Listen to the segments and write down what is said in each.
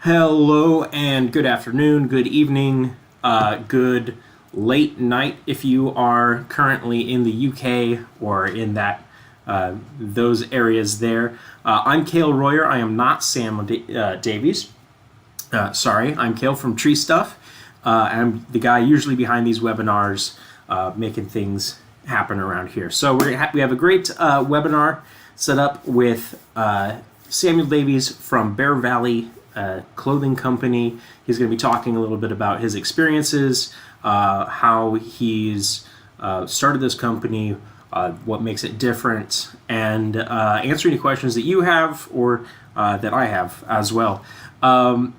Hello and good afternoon, good evening, good late night if you are currently in the UK or in those areas there. I'm Cale Royer. I am not Sam Davies. Sorry, I'm Cale from Tree Stuff. I'm the guy usually behind these webinars, making things happen around here. So we have a great webinar set up with Samuel Davies from Bear Valley Clothing Company. He's going to be talking a little bit about his experiences, how he's started this company, what makes it different, and answer any questions that you have or that I have as well. A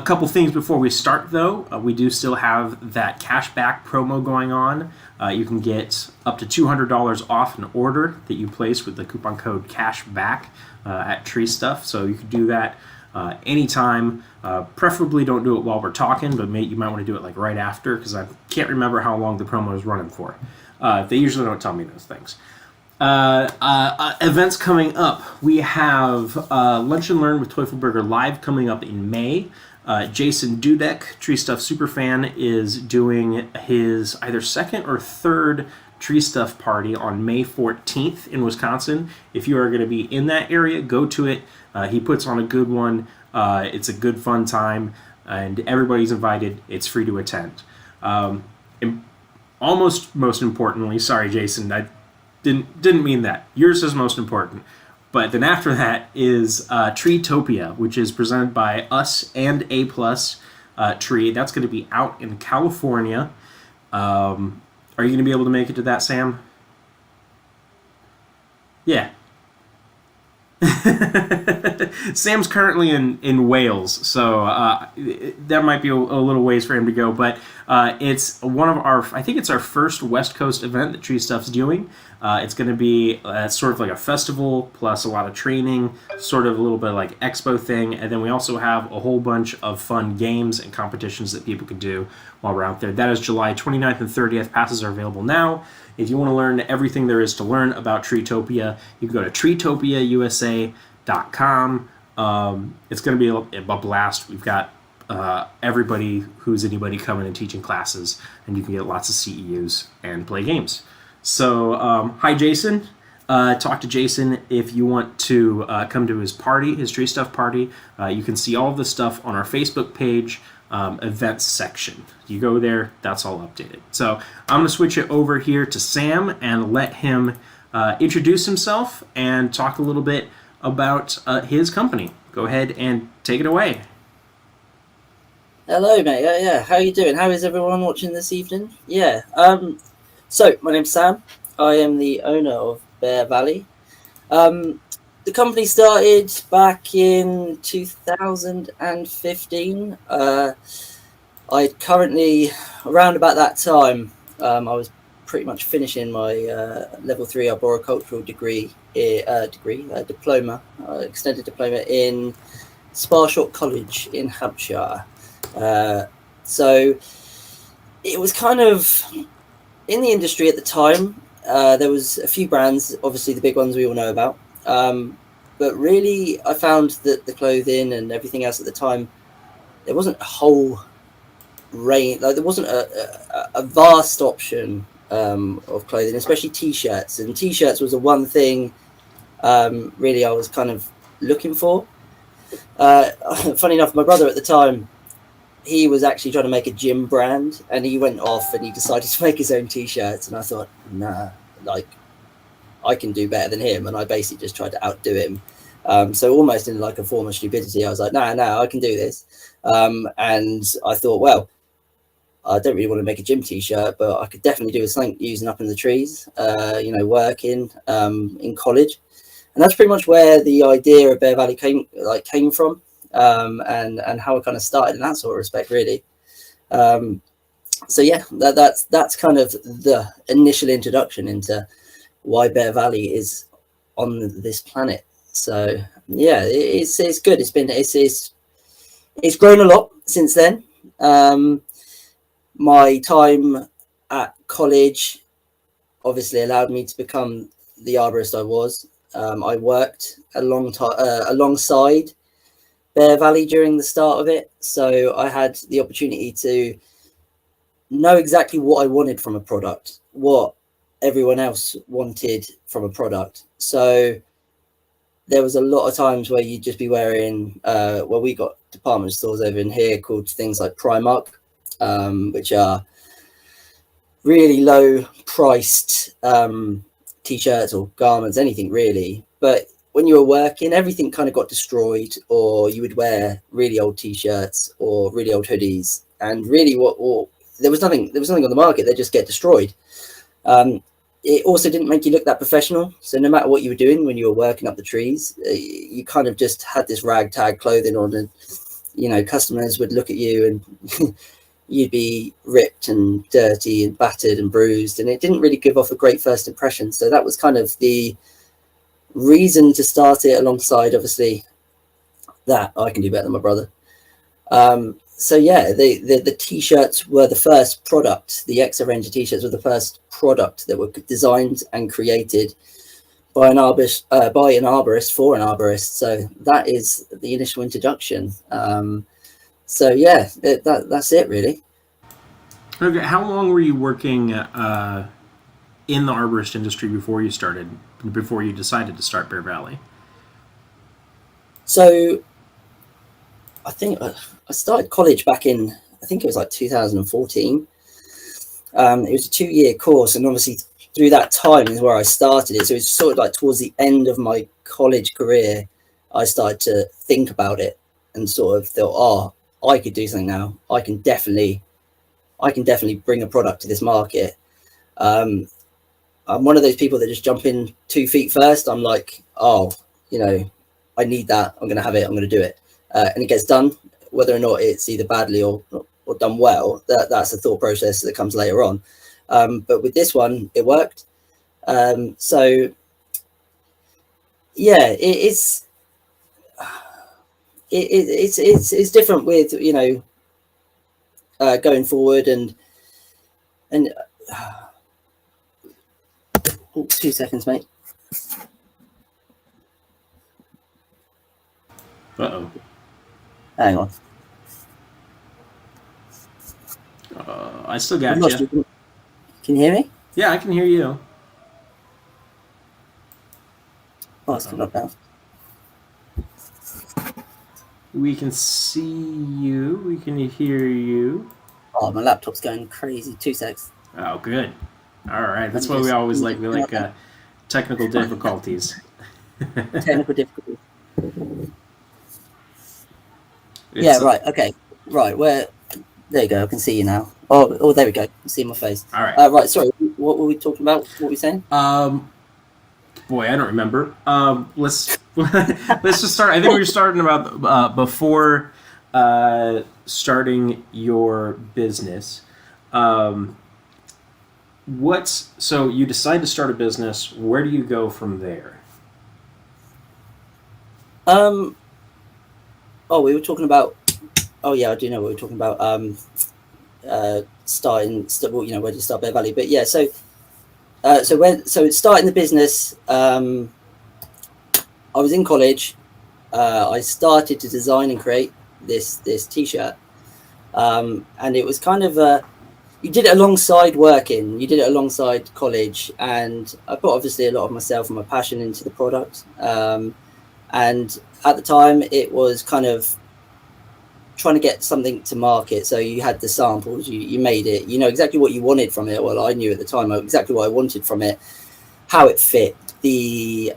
couple things before we start, though. We do still have that cashback promo going on. You can get up to $200 off an order that you place with the coupon code CASHBACK at Tree Stuff. So you can do that anytime. Preferably don't do it while we're talking, but you might want to do it like right after, because I can't remember how long the promo is running for. They usually don't tell me those things. Events coming up. We have Lunch and Learn with Teufelberger Live coming up in May. Jason Dudek, Tree Stuff Superfan, is doing his either second or third Tree Stuff party on May 14th in Wisconsin. If you are going to be in that area, go to it. He puts on a good one. It's a good, fun time, and everybody's invited. It's free to attend. Almost most importantly, sorry, Jason, I didn't mean that. Yours is most important. But then after that is Treetopia, which is presented by us and A Plus Tree. That's going to be out in California. Are you going to be able to make it to that, Sam? Yeah. Sam's currently in Wales, so that might be a little ways for him to go. But it's one of I think it's our first West Coast event that Tree Stuff's doing. It's going to be sort of like a festival plus a lot of training, sort of a little bit like expo thing. And then we also have a whole bunch of fun games and competitions that people can do while we're out there. That is July 29th and 30th. Passes are available now. If you want to learn everything there is to learn about Treetopia, you can go to treetopiausa.com. It's going to be a blast. We've got everybody who's anybody coming and teaching classes, and you can get lots of CEUs and play games. So, hi, Jason. Talk to Jason if you want to come to his party, his Tree Stuff party. You can see all of the stuff on our Facebook page. Events section. You go there, that's all updated. So I'm going to switch it over here to Sam and let him introduce himself and talk a little bit about his company. Go ahead and take it away. Hello, mate. Yeah. How you doing? How is everyone watching this evening? Yeah. So my name's Sam. I am the owner of Bear Valley. The company started back in 2015. I currently, around about that time, I was pretty much finishing my level 3 arboricultural diploma, extended diploma in Sparshot College in Hampshire. So it was kind of in the industry at the time. There was a few brands, obviously the big ones we all know about. But really, I found that the clothing and everything else at the time, there wasn't a whole range, like there wasn't a vast option of clothing, especially t-shirts. And t-shirts was the one thing really I was kind of looking for. Funny enough, my brother at the time, he was actually trying to make a gym brand, and he went off and he decided to make his own t-shirts. And I thought, nah, like, I can do better than him, and I basically just tried to outdo him. So almost in like a form of stupidity, I was like, nah, I can do this. And I thought, well, I don't really want to make a gym t-shirt, but I could definitely do something using up in the trees, working in college. And that's pretty much where the idea of Bear Valley came from, and how it kind of started in that sort of respect, really. So yeah, that's kind of the initial introduction into why Bear Valley is on this planet. So yeah, it's good. It's grown a lot since then. My time at college obviously allowed me to become the arborist I was. I worked alongside Bear Valley during the start of it, so I had the opportunity to know exactly what I wanted from a product, what everyone else wanted from a product. So there was a lot of times where you'd just be wearing, well, we got department stores over in here called things like Primark, which are really low priced t-shirts or garments, anything really. But when you were working, everything kind of got destroyed, or you would wear really old t-shirts or really old hoodies, and really there was nothing on the market. They just get destroyed. It also didn't make you look that professional. So no matter what you were doing when you were working up the trees, you kind of just had this ragtag clothing on, and customers would look at you and you'd be ripped and dirty and battered and bruised, and it didn't really give off a great first impression. So that was kind of the reason to start it, alongside obviously that I can do better than my brother. So yeah, the t-shirts were the first product. The Exo Ranger t-shirts were the first product that were designed and created by an arborist, for an arborist. So that is the initial introduction. So yeah, that's it really. Okay, how long were you working in the arborist industry before you decided to start Bear Valley? So I think I started college back in, I think it was like 2014. It was a 2-year course, and obviously through that time is where I started it. So it's sort of like towards the end of my college career, I started to think about it and sort of thought, oh, I could do something now. I can definitely bring a product to this market. I'm one of those people that just jump in 2 feet first. I'm like, oh, I need that. I'm going to have it. I'm going to do it. And it gets done, whether or not it's either badly or done well. That's a thought process that comes later on. But with this one, it worked. So yeah, it's different with going forward and oh, 2 seconds, mate. Uh-oh. Hang on. I still got you. Can you hear me? Yeah, I can hear you. Oh, it's coming up now. We can see you. We can hear you. Oh, my laptop's going crazy. 2 secs. Oh, good. All right. That's why we always like technical difficulties. Technical difficulties. Yeah, right. Okay. Right. Where? There you go. I can see you now. Oh, there we go. I see my face. All right. Right. Sorry. What were we talking about? What were we saying? Boy, I don't remember. Let's just start. I think we were starting about before starting your business. So you decide to start a business. Where do you go from there? Oh, we were talking about. Oh yeah, I do know what we were talking about. Where to start Bear Valley? But yeah, so starting the business. I was in college. I started to design and create this t-shirt, and it was kind of you did it alongside working. You did it alongside college, and I put obviously a lot of myself and my passion into the product. And at the time, it was kind of trying to get something to market. So you had the samples, you made it, you know exactly what you wanted from it. Well, I knew at the time exactly what I wanted from it, how it fit, the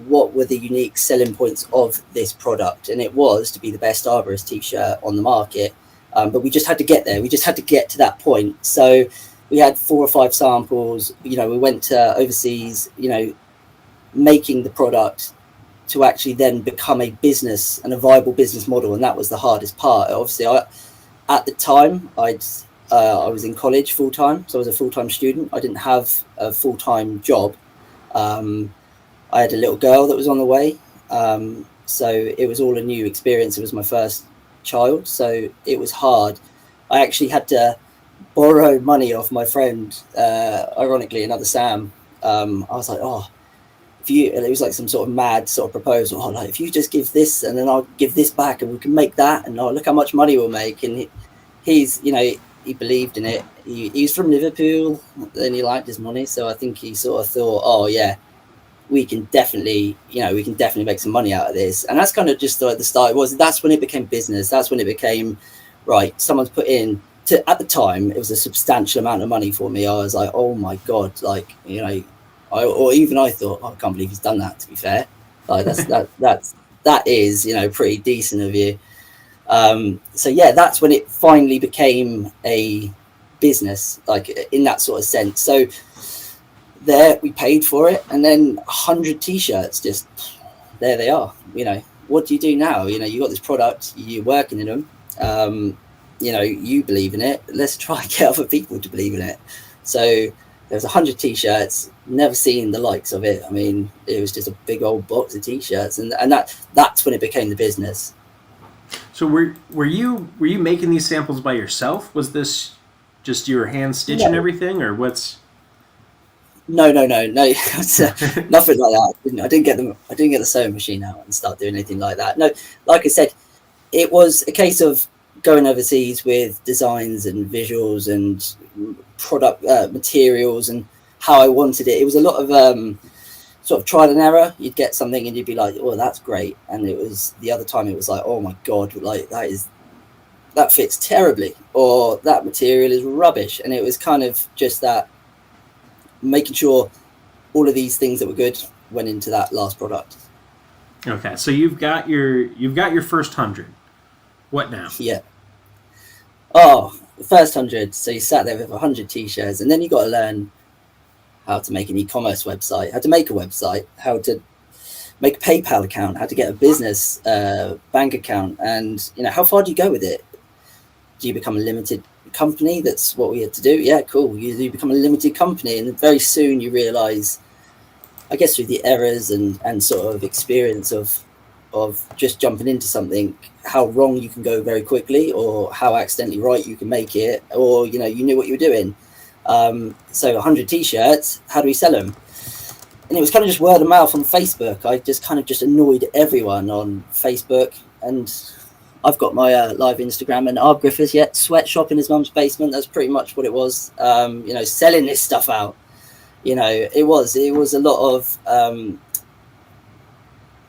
what were the unique selling points of this product, and it was to be the best arborist t-shirt on the market. But we just had to get there. We just had to get to that point. So we had 4 or 5 samples. We went to overseas, making the product to actually then become a business and a viable business model, and that was the hardest part. Obviously, at the time I was in college full time, so I was a full-time student. I didn't have a full-time job. I had a little girl that was on the way, so it was all a new experience. It was my first child, so it was hard. I actually had to borrow money off my friend, ironically, another Sam. I was like, oh, it was like some sort of mad sort of proposal. Oh, like if you just give this and then I'll give this back and we can make that, and look how much money we'll make. And he's, he believed in it. He's from Liverpool and he liked his money. So I think he sort of thought, oh yeah, we can definitely make some money out of this. And that's kind of just the start. That's when it became business. That's when it became, right, someone's put in at the time, it was a substantial amount of money for me. I was like, oh my God, like, I thought, oh, I can't believe he's done that, to be fair. Like that is, pretty decent of you. So yeah, that's when it finally became a business, like in that sort of sense. So there we paid for it, and then 100 t-shirts, just there they are. What do you do now? You got this product, you're working in them. You believe in it, let's try and get other people to believe in it. So there's 100 t-shirts, never seen the likes of it. I mean, it was just a big old box of t-shirts, and that's when it became the business. So were you making these samples by yourself? Was this just your hand stitching everything, or what's? No. It's, nothing like that. I didn't get the sewing machine out and start doing anything like that. No, like I said, it was a case of going overseas with designs and visuals and product materials and how I wanted it. It was a lot of sort of trial and error. You'd get something and you'd be like, oh, that's great. And it was the other time it was like, oh my God, like that fits terribly, or that material is rubbish. And it was kind of just that, making sure all of these things that were good went into that last product. Okay, so you've got your first 100. What now? Yeah. Oh, the first 100. So you sat there with 100 t-shirts, and then you got to learn how to make an e-commerce website, how to make a website, how to make a PayPal account, how to get a business bank account, and how far do you go with it? Do you become a limited company? That's what we had to do. Yeah, cool. You become a limited company, and very soon you realize, I guess through the errors and sort of experience of just jumping into something, how wrong you can go very quickly, or how accidentally right you can make it, or you knew what you were doing. So 100 t-shirts, how do we sell them? And it was kind of just word of mouth on Facebook. I just kind of just annoyed everyone on Facebook, and I've got my live Instagram, and Art Griffiths, sweatshop in his mum's basement. That's pretty much what it was. Selling this stuff out. It was a lot of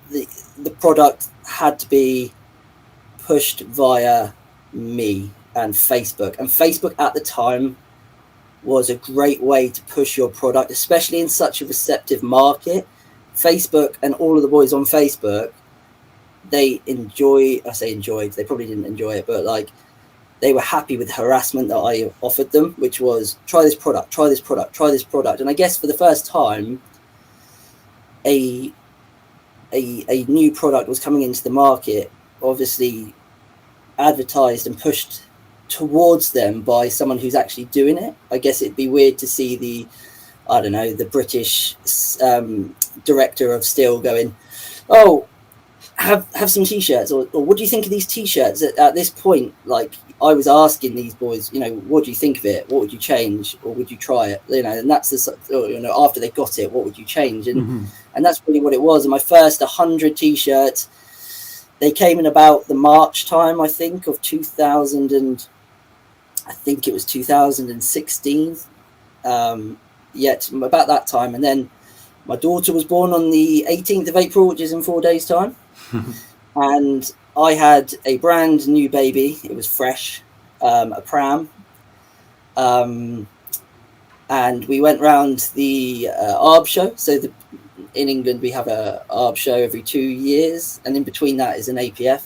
the product had to be pushed via me and Facebook. And Facebook at the time was a great way to push your product, especially in such a receptive market. Facebook and all of the boys on Facebook, they enjoyed, they probably didn't enjoy it, but like they were happy with the harassment that I offered them, which was try this product. And I guess for the first time, a new product was coming into the market, obviously advertised and pushed towards them by someone who's actually doing it. I guess it'd be weird to see the British director of Still going, oh, have some t-shirts, or what do you think of these t-shirts? At this point, like I was asking these boys, what do you think of it? What would you change, or would you try it? And that's after they got it, what would you change? And and that's really what it was. And my first 100 t-shirts, they came in about the March time, I think, of 2016. About that time. And then my daughter was born on the 18th of April, which is in 4 days' time. And I had a brand new baby. It was fresh, a pram. And we went round the ARB show. So in England, we have a ARB show every 2 years. And in between that is an APF.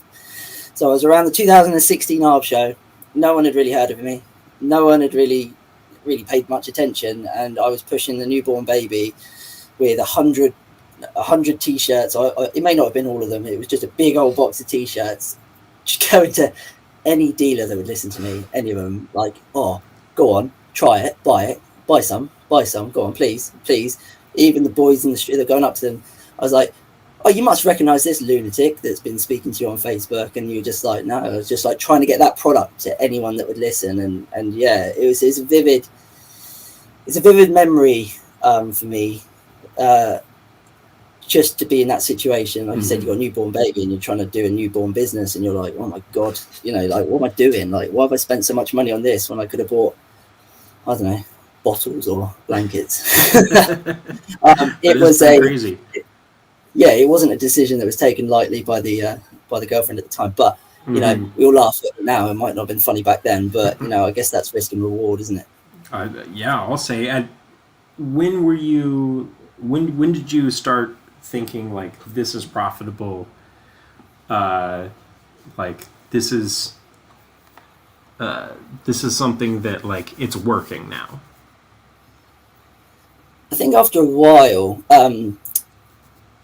So I was around the 2016 ARB show. No one had really heard of me. No one had really paid much attention. And I was pushing the newborn baby with 100 t-shirts. It may not have been all of them. It was just a big old box of t-shirts. Just going to any dealer that would listen to me, any of them, like, oh, go on, try it, buy some, go on, please. Even the boys in the street, they're going up to them. I was like, oh, you must recognize this lunatic that's been speaking to you on Facebook. And you're just like, no, I was just like trying to get that product to anyone that would listen. And yeah, it's a vivid memory for me. just to be in that situation, like you said, you got a newborn baby and you're trying to do a newborn business, and you're like, oh my god, like, what am I doing? Like, why have I spent so much money on this when I could have bought, I don't know, bottles or blankets? It was crazy. It wasn't a decision that was taken lightly by the girlfriend at the time, but we all laugh at it now. It might not have been funny back then, but I guess that's risk and reward, isn't it? I'll say. When did you start thinking like this is profitable? Like this is something that like it's working now. I think after a while, I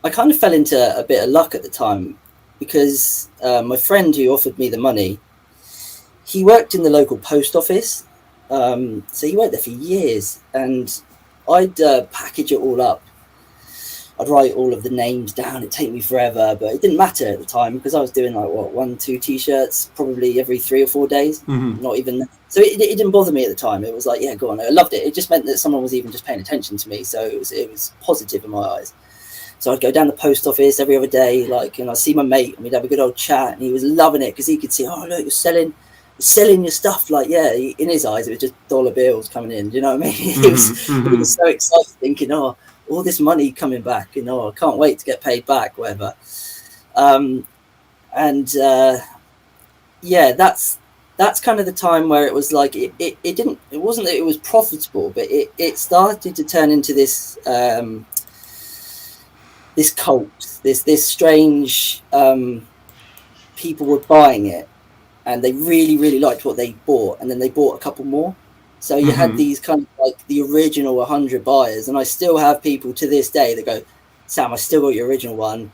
kind of fell into a bit of luck at the time, because my friend who offered me the money, he worked in the local post office. So he worked there for years, and I'd package it all up. I'd write all of the names down. It'd take me forever, but it didn't matter at the time, because I was doing like 1-2 t-shirts probably every 3 or 4 days. Not even so it didn't bother me at the time. It was like, yeah, go on. I loved it. It just meant that someone was even just paying attention to me, so it was positive in my eyes. So I'd go down the post office every other day, and I'd see my mate, and we'd have a good old chat, and he was loving it because he could see, oh look, you're selling your stuff. Like, yeah, in his eyes it was just dollar bills coming in. Do you know what I mean? He was so excited, thinking, oh, all this money coming back, I can't wait to get paid back, whatever. That's kind of the time where it was like it wasn't that it was profitable, but it started to turn into this this cult, this strange, people were buying it and they really, really liked what they bought, and then they bought a couple more. So you had these kind of like the original 100 buyers, and I still have people to this day that go, Sam, I still got your original one.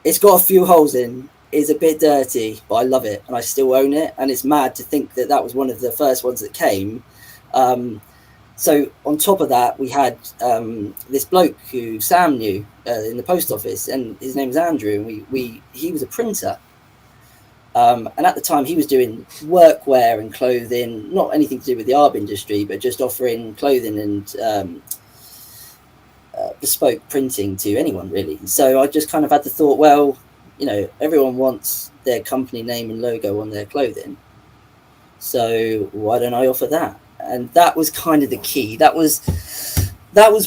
It's got a few holes in, it's a bit dirty, but I love it and I still own it. And it's mad to think that was one of the first ones that came. So on top of that, we had this bloke who Sam knew in the post office, and his name was Andrew, and he was a printer. And at the time, he was doing workwear and clothing, not anything to do with the art industry, but just offering clothing and bespoke printing to anyone, really. So I just kind of had the thought, well, everyone wants their company name and logo on their clothing. So why don't I offer that? And that was kind of the key. That was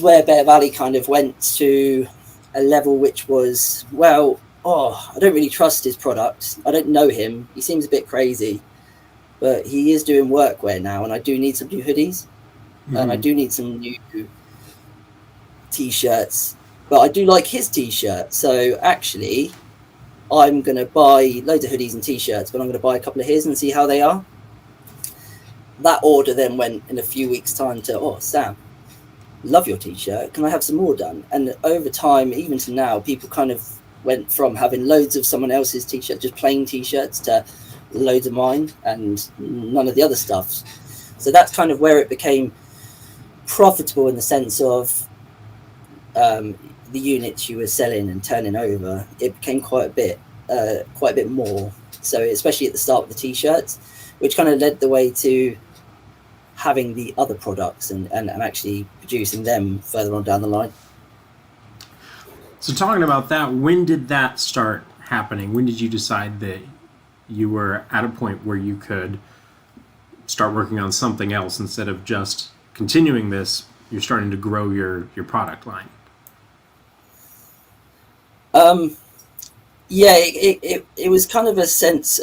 where Bear Valley kind of went to a level which was, well, I don't really trust his product. I don't know him. He seems a bit crazy, but he is doing workwear now, and I do need some new hoodies, and I do need some new t-shirts, but I do like his t-shirt. So actually, I'm going to buy loads of hoodies and t-shirts, but I'm going to buy a couple of his and see how they are. That order then went in a few weeks' time to, Sam, love your t-shirt. Can I have some more done? And over time, even to now, people kind of went from having loads of someone else's t-shirt, just plain t-shirts, to loads of mine and none of the other stuff. So that's kind of where it became profitable, in the sense of the units you were selling and turning over. It became quite a bit more. So especially at the start with the t-shirts, which kind of led the way to having the other products and actually producing them further on down the line. So talking about that, when did that start happening? When did you decide that you were at a point where you could start working on something else instead of just continuing this? You're starting to grow your product line. It was kind of a sense.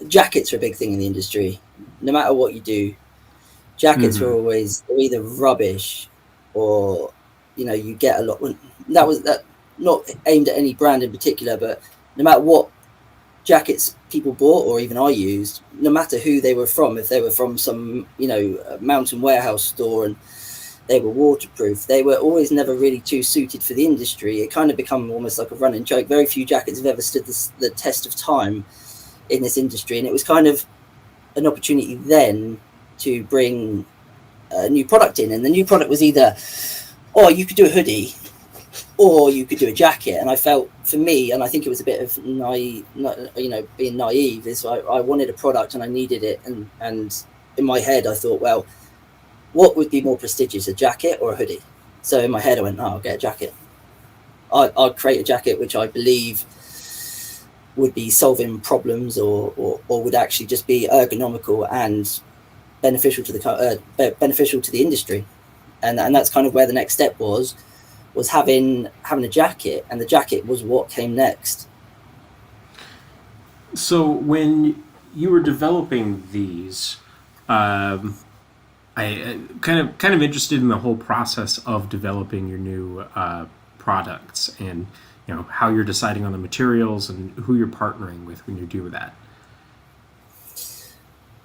Jackets are a big thing in the industry. No matter what you do, jackets were always either rubbish or you get a lot. That was not aimed at any brand in particular, but no matter what jackets people bought, or even I used, no matter who they were from, if they were from some mountain warehouse store and they were waterproof, they were always never really too suited for the industry. It kind of become almost like a running joke. Very few jackets have ever stood the test of time in this industry, and it was kind of an opportunity then to bring a new product in. And the new product was either, you could do a hoodie or you could do a jacket. And I felt, for me, and I think it was a bit of being naive, is I wanted a product and I needed it. And in my head, I thought, well, what would be more prestigious, a jacket or a hoodie? So in my head, I went, I'll get a jacket. I'd create a jacket which I believe would be solving problems or would actually just be ergonomical and beneficial to the industry. And that's kind of where the next step was having a jacket, and the jacket was what came next. So when you were developing these, I kind of interested in the whole process of developing your new products, and how you're deciding on the materials and who you're partnering with when you do that.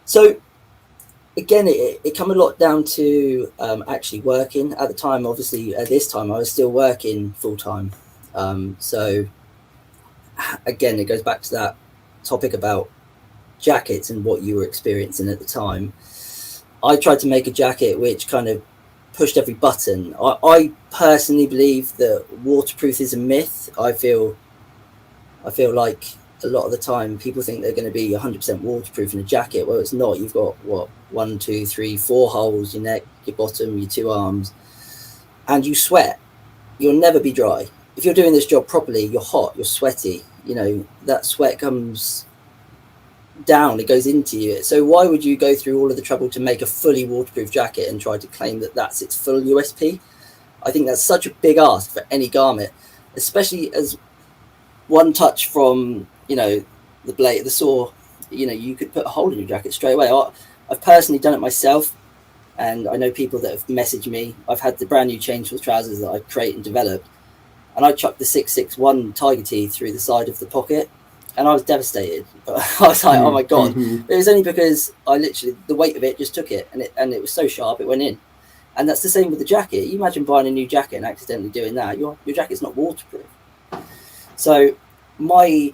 So again, it come a lot down to actually working at the time. Obviously, at this time, I was still working full time. So again, it goes back to that topic about jackets and what you were experiencing at the time. I tried to make a jacket which kind of pushed every button. I personally believe that waterproof is a myth. I feel like a lot of the time people think they're going to be 100% waterproof in a jacket. Well, it's not. You've got 1, 2, 3, 4 holes: your neck, your bottom, your 2 arms, and you sweat. You'll never be dry. If you're doing this job properly, you're hot, you're sweaty. That sweat comes down, it goes into you. So why would you go through all of the trouble to make a fully waterproof jacket and try to claim that that's its full USP? I think that's such a big ask for any garment, especially as one touch from the blade, the saw, you could put a hole in your jacket straight away. I've personally done it myself, and I know people that have messaged me. I've had the brand new Changeful trousers that I create and developed, and I chucked the 661 Tiger Tee through the side of the pocket, and I was devastated. I was like, oh my God. Mm-hmm. It was only because I literally, the weight of it just took it, and it was so sharp, it went in. And that's the same with the jacket. You imagine buying a new jacket and accidentally doing that. Your jacket's not waterproof. So my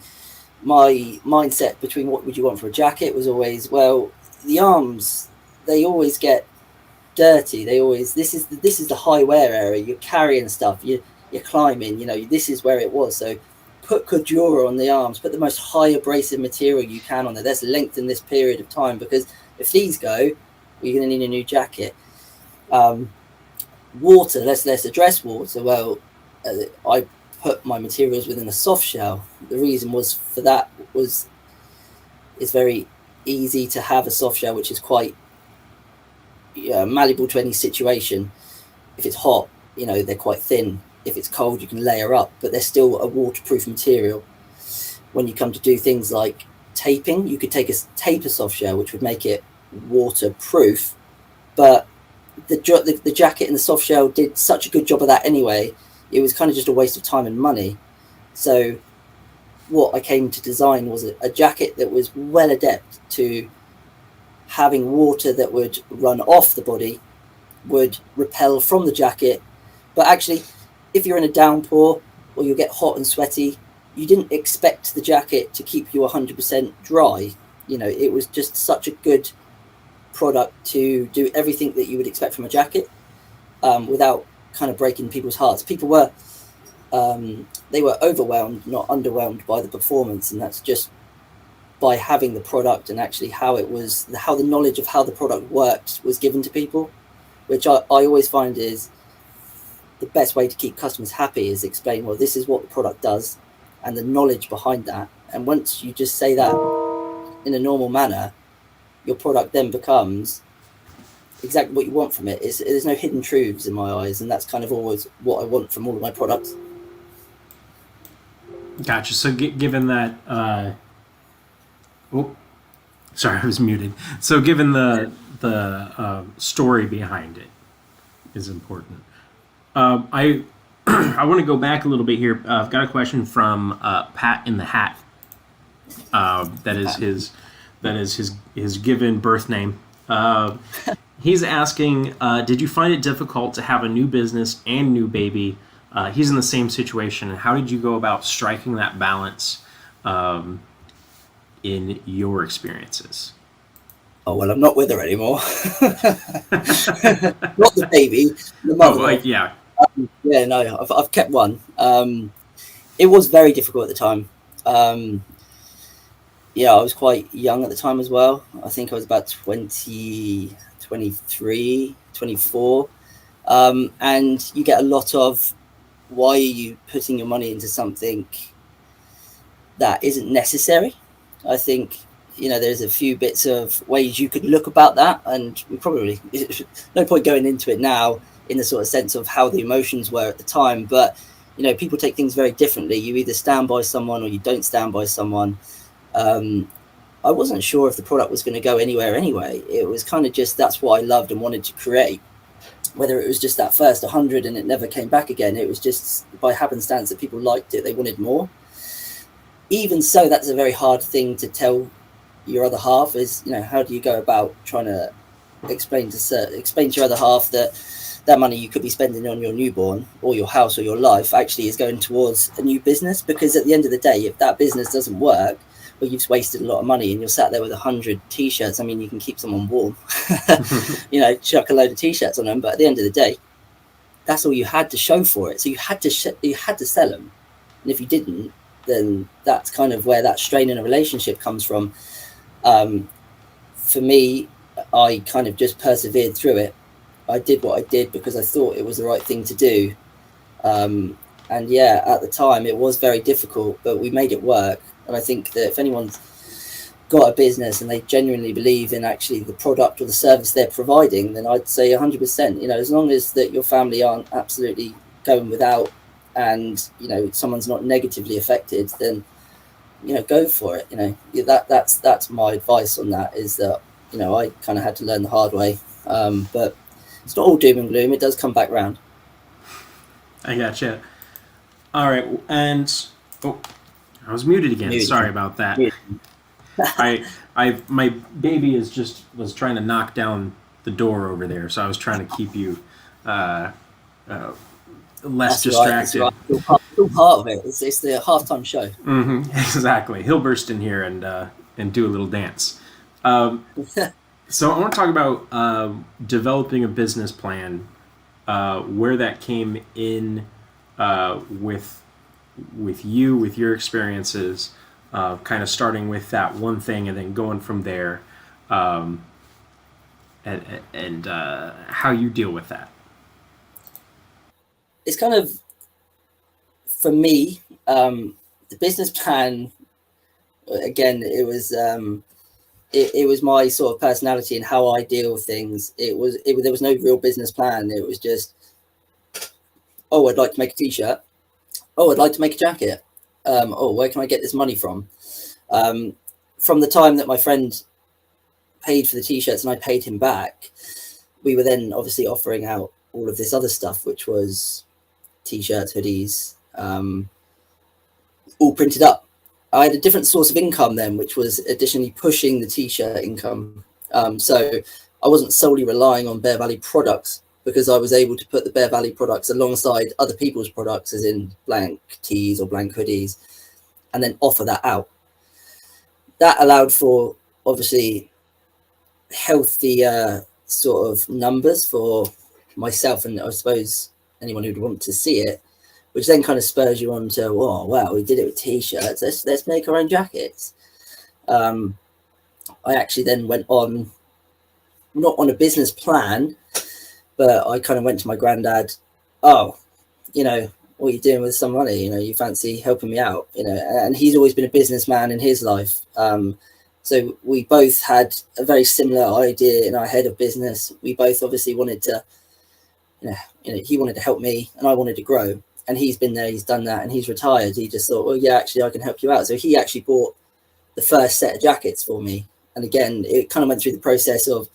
mindset between what would you want for a jacket was always, well, the arms, they always get dirty. This is the high wear area. You're carrying stuff, you're climbing, this is where it was. So put Cordura on the arms, put the most high abrasive material you can on there. Let's lengthen this period of time, because if these go, you're going to need a new jacket. Water, let's address water. Well, I put my materials within a soft shell. The reason was for that was it's very easy to have a soft shell which is quite malleable to any situation. If it's hot, they're quite thin. If it's cold, you can layer up, but they're still a waterproof material. When you come to do things like taping, you could tape a soft shell, which would make it waterproof, but the jacket and the soft shell did such a good job of that anyway. It was kind of just a waste of time and money. So what I came to design was a jacket that was well adept to having water that would run off the body, would repel from the jacket, but actually, if you're in a downpour or you'll get hot and sweaty, you didn't expect the jacket to keep you 100% dry. It was just such a good product to do everything that you would expect from a jacket, without kind of breaking people's hearts. People were they were overwhelmed, not underwhelmed by the performance, and that's just by having the product and actually how the knowledge of how the product worked was given to people, which I always find is the best way to keep customers happy, is explain, well, this is what the product does and the knowledge behind that. And once you just say that in a normal manner, your product then becomes exactly what you want from it. There's no hidden truths in my eyes, and that's kind of always what I want from all of my products. Gotcha. So given that, sorry, I was muted. So given the story behind it is important. I want to go back a little bit here. I've got a question from Pat in the Hat. That is his given birth name. He's asking, did you find it difficult to have a new business and new baby? He's in the same situation. And how did you go about striking that balance in your experiences? Oh, well, I'm not with her anymore. Not the baby, the mother. Oh, yeah. Yeah, no, I've kept one. It was very difficult at the time. I was quite young at the time as well. I think I was about 20, 23, 24. And you get a lot of why are you putting your money into something that isn't necessary? I think, there's a few bits of ways you could look about that, and we probably no point going into it now in the sort of sense of how the emotions were at the time, but people take things very differently. You either stand by someone or you don't stand by someone. I wasn't sure if the product was going to go anywhere anyway. It was kind of just, that's what I loved and wanted to create. Whether it was just that first 100 and it never came back again, it was just by happenstance that people liked it, they wanted more. Even so, that's a very hard thing to tell your other half, is, how do you go about trying to explain to your other half that money you could be spending on your newborn or your house or your life actually is going towards a new business? Because at the end of the day, if that business doesn't work, well, you've wasted a lot of money and you're sat there with 100 t-shirts. I mean, you can keep someone warm, chuck a load of t-shirts on them, but at the end of the day, that's all you had to show for it. So you had to sell them, and if you didn't, then that's kind of where that strain in a relationship comes from. For me, I kind of just persevered through it. I did what I did because I thought it was the right thing to do. And yeah, at the time it was very difficult, but we made it work. And I think that if anyone's got a business and they genuinely believe in actually the product or the service they're providing, then I'd say 100%, as long as that your family aren't absolutely going without, and someone's not negatively affected, then go for it. That's my advice on that, is that I kind of had to learn the hard way, but it's not all doom and gloom. It does come back round. I gotcha. All right, and I was muted again. Sorry about that. My baby was trying to knock down the door over there, so I was trying to keep you less distracted. Right. Still part of it. It's the halftime show. Mm-hmm. Exactly. He'll burst in here and do a little dance. So I want to talk about developing a business plan, where that came in with you, with your experiences, kind of starting with that one thing and then going from there, and how you deal with that. It's kind of, for me, the business plan, again, it was it was my sort of personality and how I deal with things. There was no real business plan. It was just, oh, I'd like to make a t-shirt. Oh, I'd like to make a jacket. Oh, where can I get this money from? From the time that my friend paid for the t-shirts and I paid him back, we were then obviously offering out all of this other stuff, which was t-shirts, hoodies, all printed up. I had a different source of income then, which was additionally pushing the t-shirt income. So I wasn't solely relying on Bear Valley products, because I was able to put the Bear Valley products alongside other people's products, as in blank tees or blank hoodies, and then offer that out. That allowed for obviously healthy sort of numbers for myself, and I suppose anyone who'd want to see it, which then kind of spurs you on to, oh wow, we did it with t-shirts, let's make our own jackets. I actually then went on, not on a business plan, but I kind of went to my granddad, oh, what are you doing with some money? You fancy helping me out? And he's always been a businessman in his life. So we both had a very similar idea in our head of business. We both obviously wanted to, he wanted to help me and I wanted to grow. And he's been there, he's done that, and he's retired. He just thought, well, yeah, actually, I can help you out. So he actually bought the first set of jackets for me. And again, it kind of went through the process of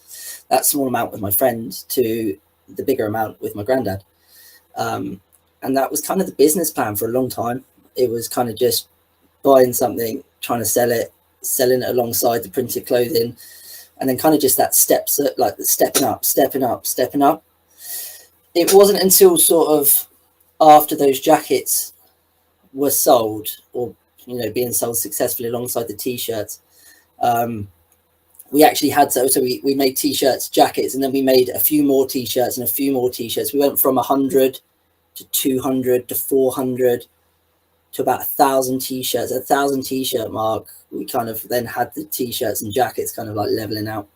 that small amount with my friend to the bigger amount with my granddad. And that was kind of the business plan for a long time. It was kind of just buying something, trying to sell it, selling it alongside the printed clothing, and then kind of just that steps, like stepping up. It wasn't until sort of after those jackets were sold, or being sold successfully alongside the t-shirts, we actually had so we made t-shirts, jackets, and then we made a few more t-shirts and a few more t-shirts. We went from 100 to 200 to 400 to about 1,000 t-shirts. At 1,000 t-shirt mark, we kind of then had the t-shirts and jackets kind of like leveling out.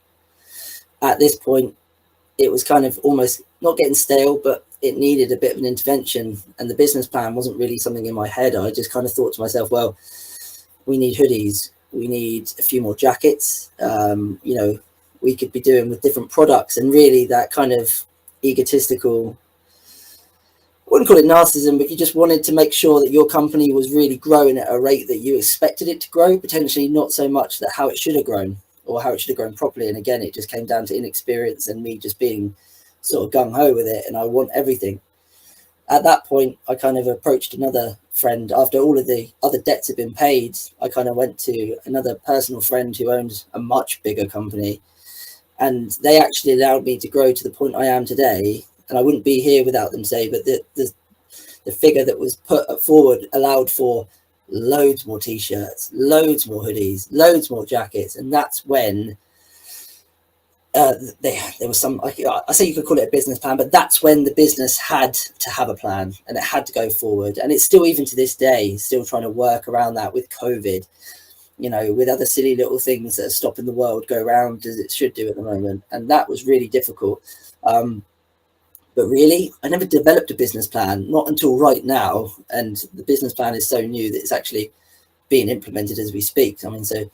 At this point, it was kind of almost not getting stale, but it needed a bit of an intervention, and the business plan wasn't really something in my head. I just kind of thought to myself, well, we need hoodies, we need a few more jackets, we could be doing with different products. And really that kind of egotistical, I wouldn't call it narcissism, but you just wanted to make sure that your company was really growing at a rate that you expected it to grow, potentially not so much that how it should have grown or how it should have grown properly. And again, it just came down to inexperience and me just being sort of gung-ho with it, and I want everything. At that point, I kind of approached another friend. After all of the other debts had been paid, I kind of went to another personal friend who owned a much bigger company, and they actually allowed me to grow to the point I am today. And I wouldn't be here without them today, but the figure that was put forward allowed for loads more t-shirts, loads more hoodies, loads more jackets. And that's when there was some, I say you could call it a business plan, but that's when the business had to have a plan and it had to go forward. And it's still, even to this day, still trying to work around that with COVID, with other silly little things that are stopping the world go around as it should do at the moment. And that was really difficult. But really, I never developed a business plan, not until right now. And the business plan is so new that it's actually being implemented as we speak. I mean, so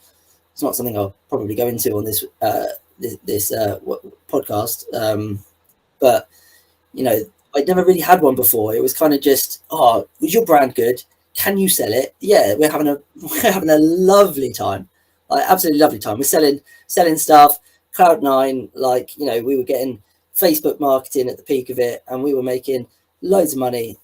it's not something I'll probably go into on this podcast. But, I'd never really had one before. It was kind of just, was your brand good? Can you sell it? Yeah, we're having a lovely time, like absolutely lovely time. We're selling stuff, Cloud9, we were getting Facebook marketing at the peak of it, and we were making loads of money,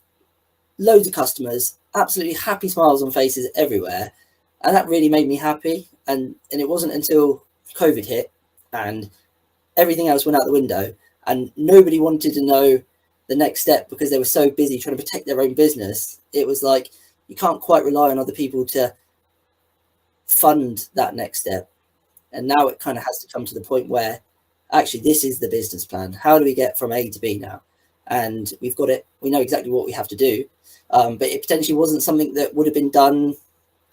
loads of customers, absolutely happy smiles on faces everywhere. And that really made me happy. And it wasn't until COVID hit and everything else went out the window and nobody wanted to know the next step because they were so busy trying to protect their own business. It was like, you can't quite rely on other people to fund that next step. And now it kind of has to come to the point where actually this is the business plan. How do we get from A to B now? And we've got it. We know exactly what we have to do. But it potentially wasn't something that would have been done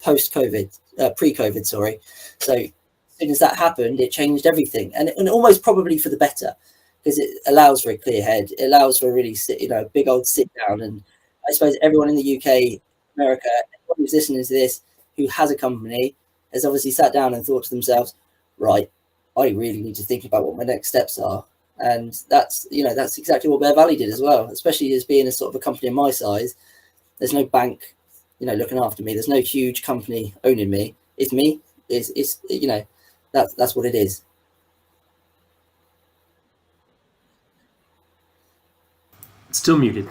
pre-COVID, sorry. So as soon as that happened, it changed everything, and almost probably for the better, because it allows for a clear head. It allows for a really big old sit down. And I suppose everyone in the UK, America, everyone who's listening to this, who has a company, has obviously sat down and thought to themselves, right, I really need to think about what my next steps are. And that's exactly what Bear Valley did as well, especially as being a sort of a company of my size. There's no bank, looking after me. There's no huge company owning me. It's me. It's that's what it is. Still muted.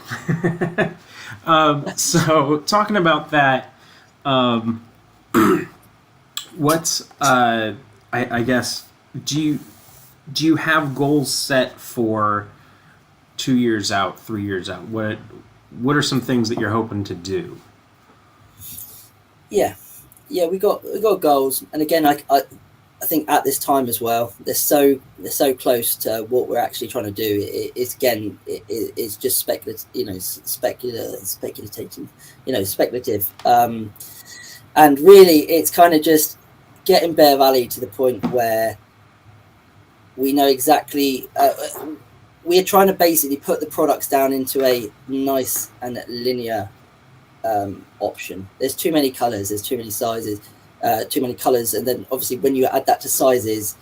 So talking about that, what's I guess, do you have goals set for 2 years out, 3 years out? What are some things that you're hoping to do? Yeah, we got goals, and again, I think at this time as well, they're so close to what we're actually trying to do. It's just speculative, and really, it's kind of just getting Bear Valley to the point where we know exactly. We're trying to basically put the products down into a nice and linear option. There's too many colors, there's too many sizes, too many colors, and then obviously when you add that to sizes,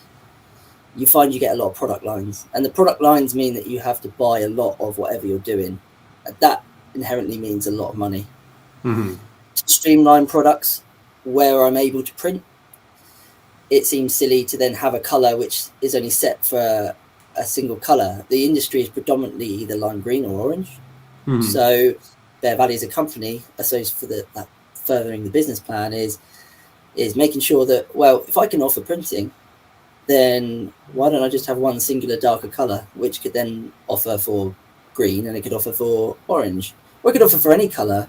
you find you get a lot of product lines, and the product lines mean that you have to buy a lot of whatever you're doing. That inherently means a lot of money. Mm-hmm. To streamline products where I'm able to print, it seems silly to then have a color which is only set for a single color. The industry is predominantly either lime green or orange. Mm-hmm. So Bear Valley as a company, I suppose, for that furthering the business plan is making sure that, well, if I can offer printing, then why don't I just have one singular darker color, which could then offer for green, and it could offer for orange, or it could offer for any color.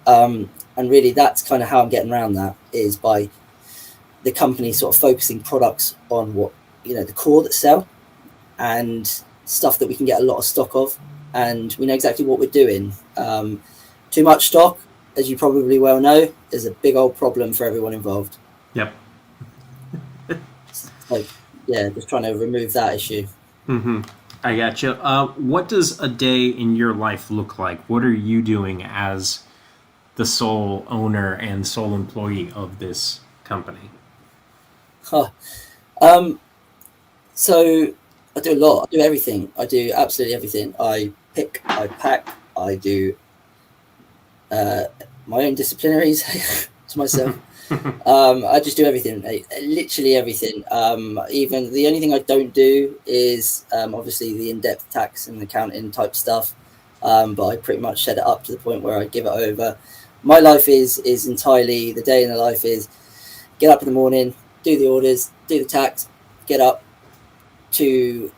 And really, that's kind of how I'm getting around that, is by the company sort of focusing products on what, the core that sell, and stuff that we can get a lot of stock of, and we know exactly what we're doing. Too much stock, as you probably well know, is a big old problem for everyone involved. Yep. Just trying to remove that issue. Mm-hmm. I gotcha. What does a day in your life look like? What are you doing as the sole owner and sole employee of this company? Huh. Um, so I do a lot. I do everything. I do absolutely everything. I pick, I pack, I do uh, my own disciplinaries to myself. I just do everything, literally everything. Even the only thing I don't do is obviously the in-depth tax and accounting type stuff. But I pretty much set it up to the point where I give it over. My life is entirely, the day in the life is get up in the morning, do the orders, do the tax, get up to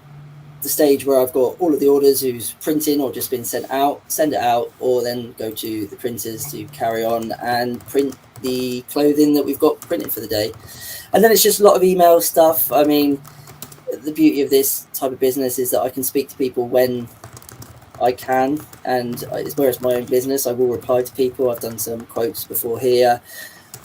the stage where I've got all of the orders who's printing or just been sent out, send it out, or then go to the printers to carry on and print the clothing that we've got printed for the day. And then it's just a lot of email stuff. I mean, the beauty of this type of business is that I can speak to people when I can, and whereas my own business, I will reply to people. I've done some quotes before here,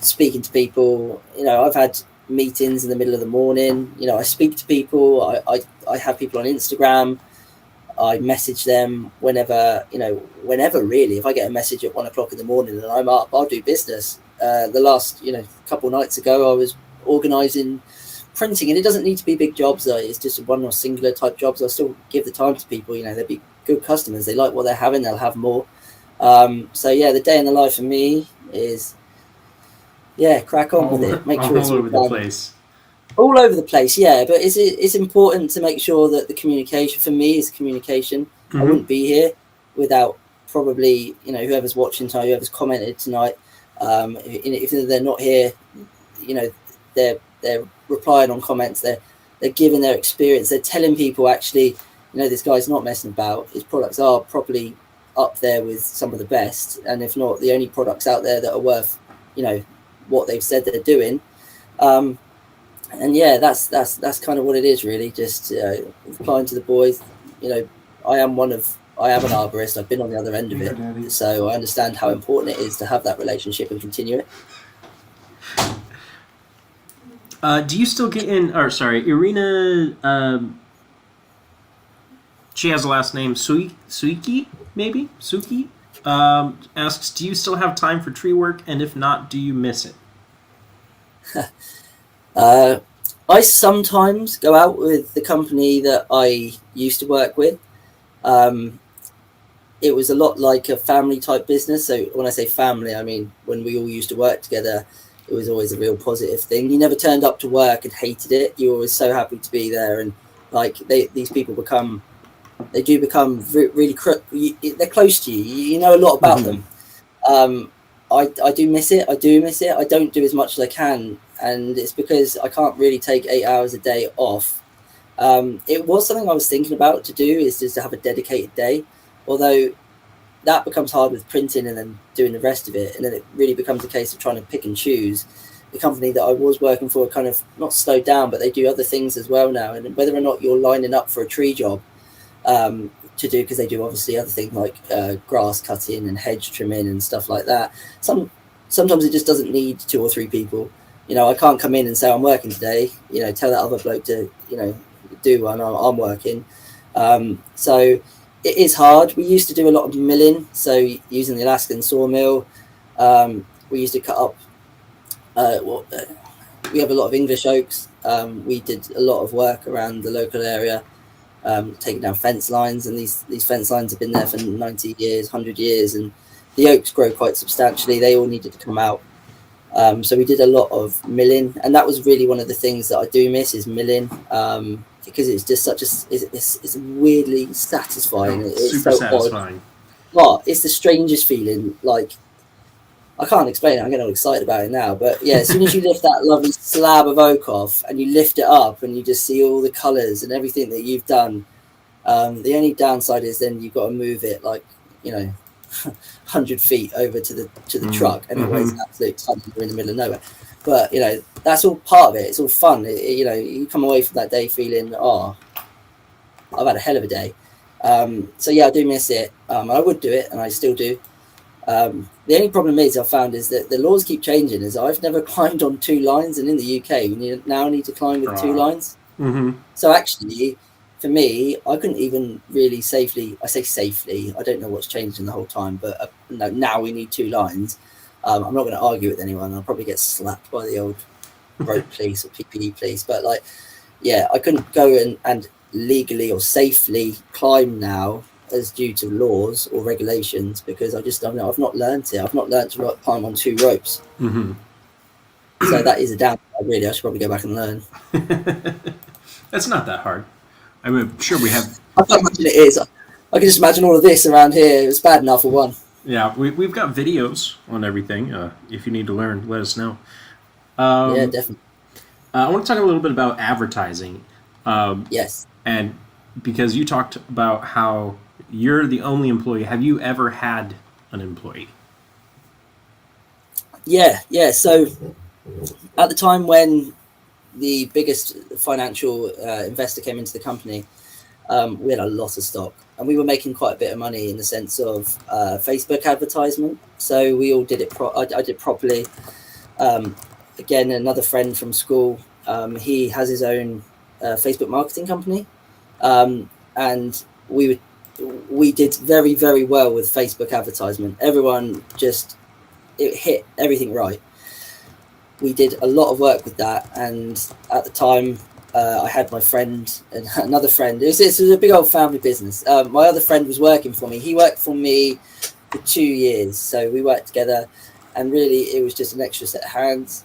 speaking to people. I've had meetings in the middle of the morning. I speak to people. I have people on Instagram. I message them whenever really. If I get a message at 1 o'clock in the morning and I'm up, I'll do business. The last couple of nights ago, I was organising printing, and it doesn't need to be big jobs. It's just one or singular type jobs. I still give the time to people. They'll be good customers. They like what they're having. They'll have more. So yeah, the day in the life for me is crack on with it. Make sure it's all over the place. All over the place, yeah. But it's important to make sure that the communication for me is communication. Mm-hmm. I wouldn't be here without probably whoever's watching tonight, whoever's commented tonight. If they're not here, they're replying on comments. They're giving their experience. They're telling people actually, this guy's not messing about. His products are properly up there with some of the best, and if not, the only products out there that are worth what they've said they're doing. And yeah, that's kind of what it is, really. Just replying to the boys. I am an arborist. I've been on the other end of it, so I understand how important it is to have that relationship and continue it. Do you still get in? Or sorry, Irina. She has a last name Suiki, maybe Suki. Asks, do you still have time for tree work? And if not, do you miss it? I sometimes go out with the company that I used to work with. It was a lot like a family type business. So when I say family, I mean when we all used to work together, it was always a real positive thing. You never turned up to work and hated it. You were always so happy to be there. And these people become really they're close to you. You know a lot about them. I do miss it. I don't do as much as I can, and it's because I can't really take 8 hours a day off. It was something I was thinking about to do, is just to have a dedicated day, although that becomes hard with printing and then doing the rest of it, and then it really becomes a case of trying to pick and choose. The company that I was working for kind of not slowed down, but they do other things as well now, and whether or not you're lining up for a tree job to do, because they do obviously other things like grass cutting and hedge trimming and stuff like that. Sometimes it just doesn't need 2 or 3 people. I can't come in and say I'm working today. Tell that other bloke to do when I'm working. So it is hard. We used to do a lot of milling, so using the Alaskan sawmill. We used to cut up. We have a lot of English oaks. We did a lot of work around the local area. Taking down fence lines, and these fence lines have been there for 90 years, 100 years, and the oaks grow quite substantially. They all needed to come out. So we did a lot of milling, and that was really one of the things that I do miss, is milling, because it's just it's weirdly satisfying. It's super so satisfying. Odd. It's the strangest feeling. Like, I can't explain it. I'm getting all excited about it now. But yeah, as soon as you lift that lovely slab of oak off and you lift it up and you just see all the colours and everything that you've done, the only downside is then you've got to move it 100 feet over to the truck, and it weighs absolute tons. You're in the middle of nowhere. But that's all part of it. It's all fun. You come away from that day feeling, I've had a hell of a day. So yeah, I do miss it. I would do it, and I still do. The only problem I've found is that the laws keep changing. As I've never climbed on 2 lines, and in the UK we now need to climb with 2 lines. So actually, for me, I couldn't even really safely, I say safely, I don't know what's changed in the whole time, but no, now we need 2 lines. I'm not going to argue with anyone. I'll probably get slapped by the old rope police or PPE police. But like, yeah, I couldn't go and legally or safely climb now as due to laws or regulations, because I just don't know. I've not learned it. I've not learned to climb on 2 ropes. Mm-hmm. So that is a downside, really. I should probably go back and learn. That's not that hard. I'm sure we have. I can't imagine it is. I can just imagine all of this around here. It's bad enough for one. Yeah, we've got videos on everything. If you need to learn, let us know. Yeah, definitely. I want to talk a little bit about advertising. Yes. And because you talked about how you're the only employee, have you ever had an employee? Yeah. So at the time when the biggest financial investor came into the company, we had a lot of stock, and we were making quite a bit of money in the sense of Facebook advertisement. So we all did it. I did properly. Again, another friend from school, he has his own Facebook marketing company, and we did very, very well with Facebook advertisement. Everyone it hit everything right. We did a lot of work with that, and at the time, I had my friend and another friend. It was a big old family business. My other friend was working for me. He worked for me for 2 years, so we worked together, and really it was just an extra set of hands.